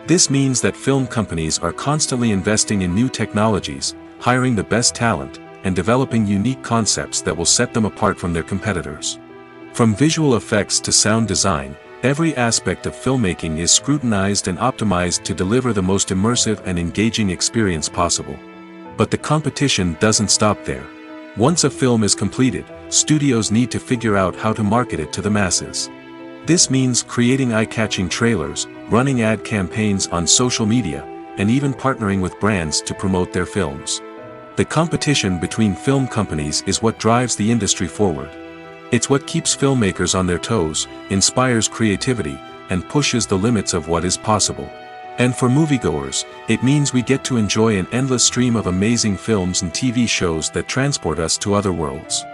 This means that film companies are constantly investing in new technologies, hiring the best talent, and developing unique concepts that will set them apart from their competitors. From visual effects to sound design, every aspect of filmmaking is scrutinized and optimized to deliver the most immersive and engaging experience possible. But the competition doesn't stop there. Once a film is completed, studios need to figure out how to market it to the masses. This means creating eye-catching trailers, running ad campaigns on social media, and even partnering with brands to promote their films. The competition between film companies is what drives the industry forward. It's what keeps filmmakers on their toes, inspires creativity, and pushes the limits of what is possible. And for moviegoers, it means we get to enjoy an endless stream of amazing films and TV shows that transport us to other worlds.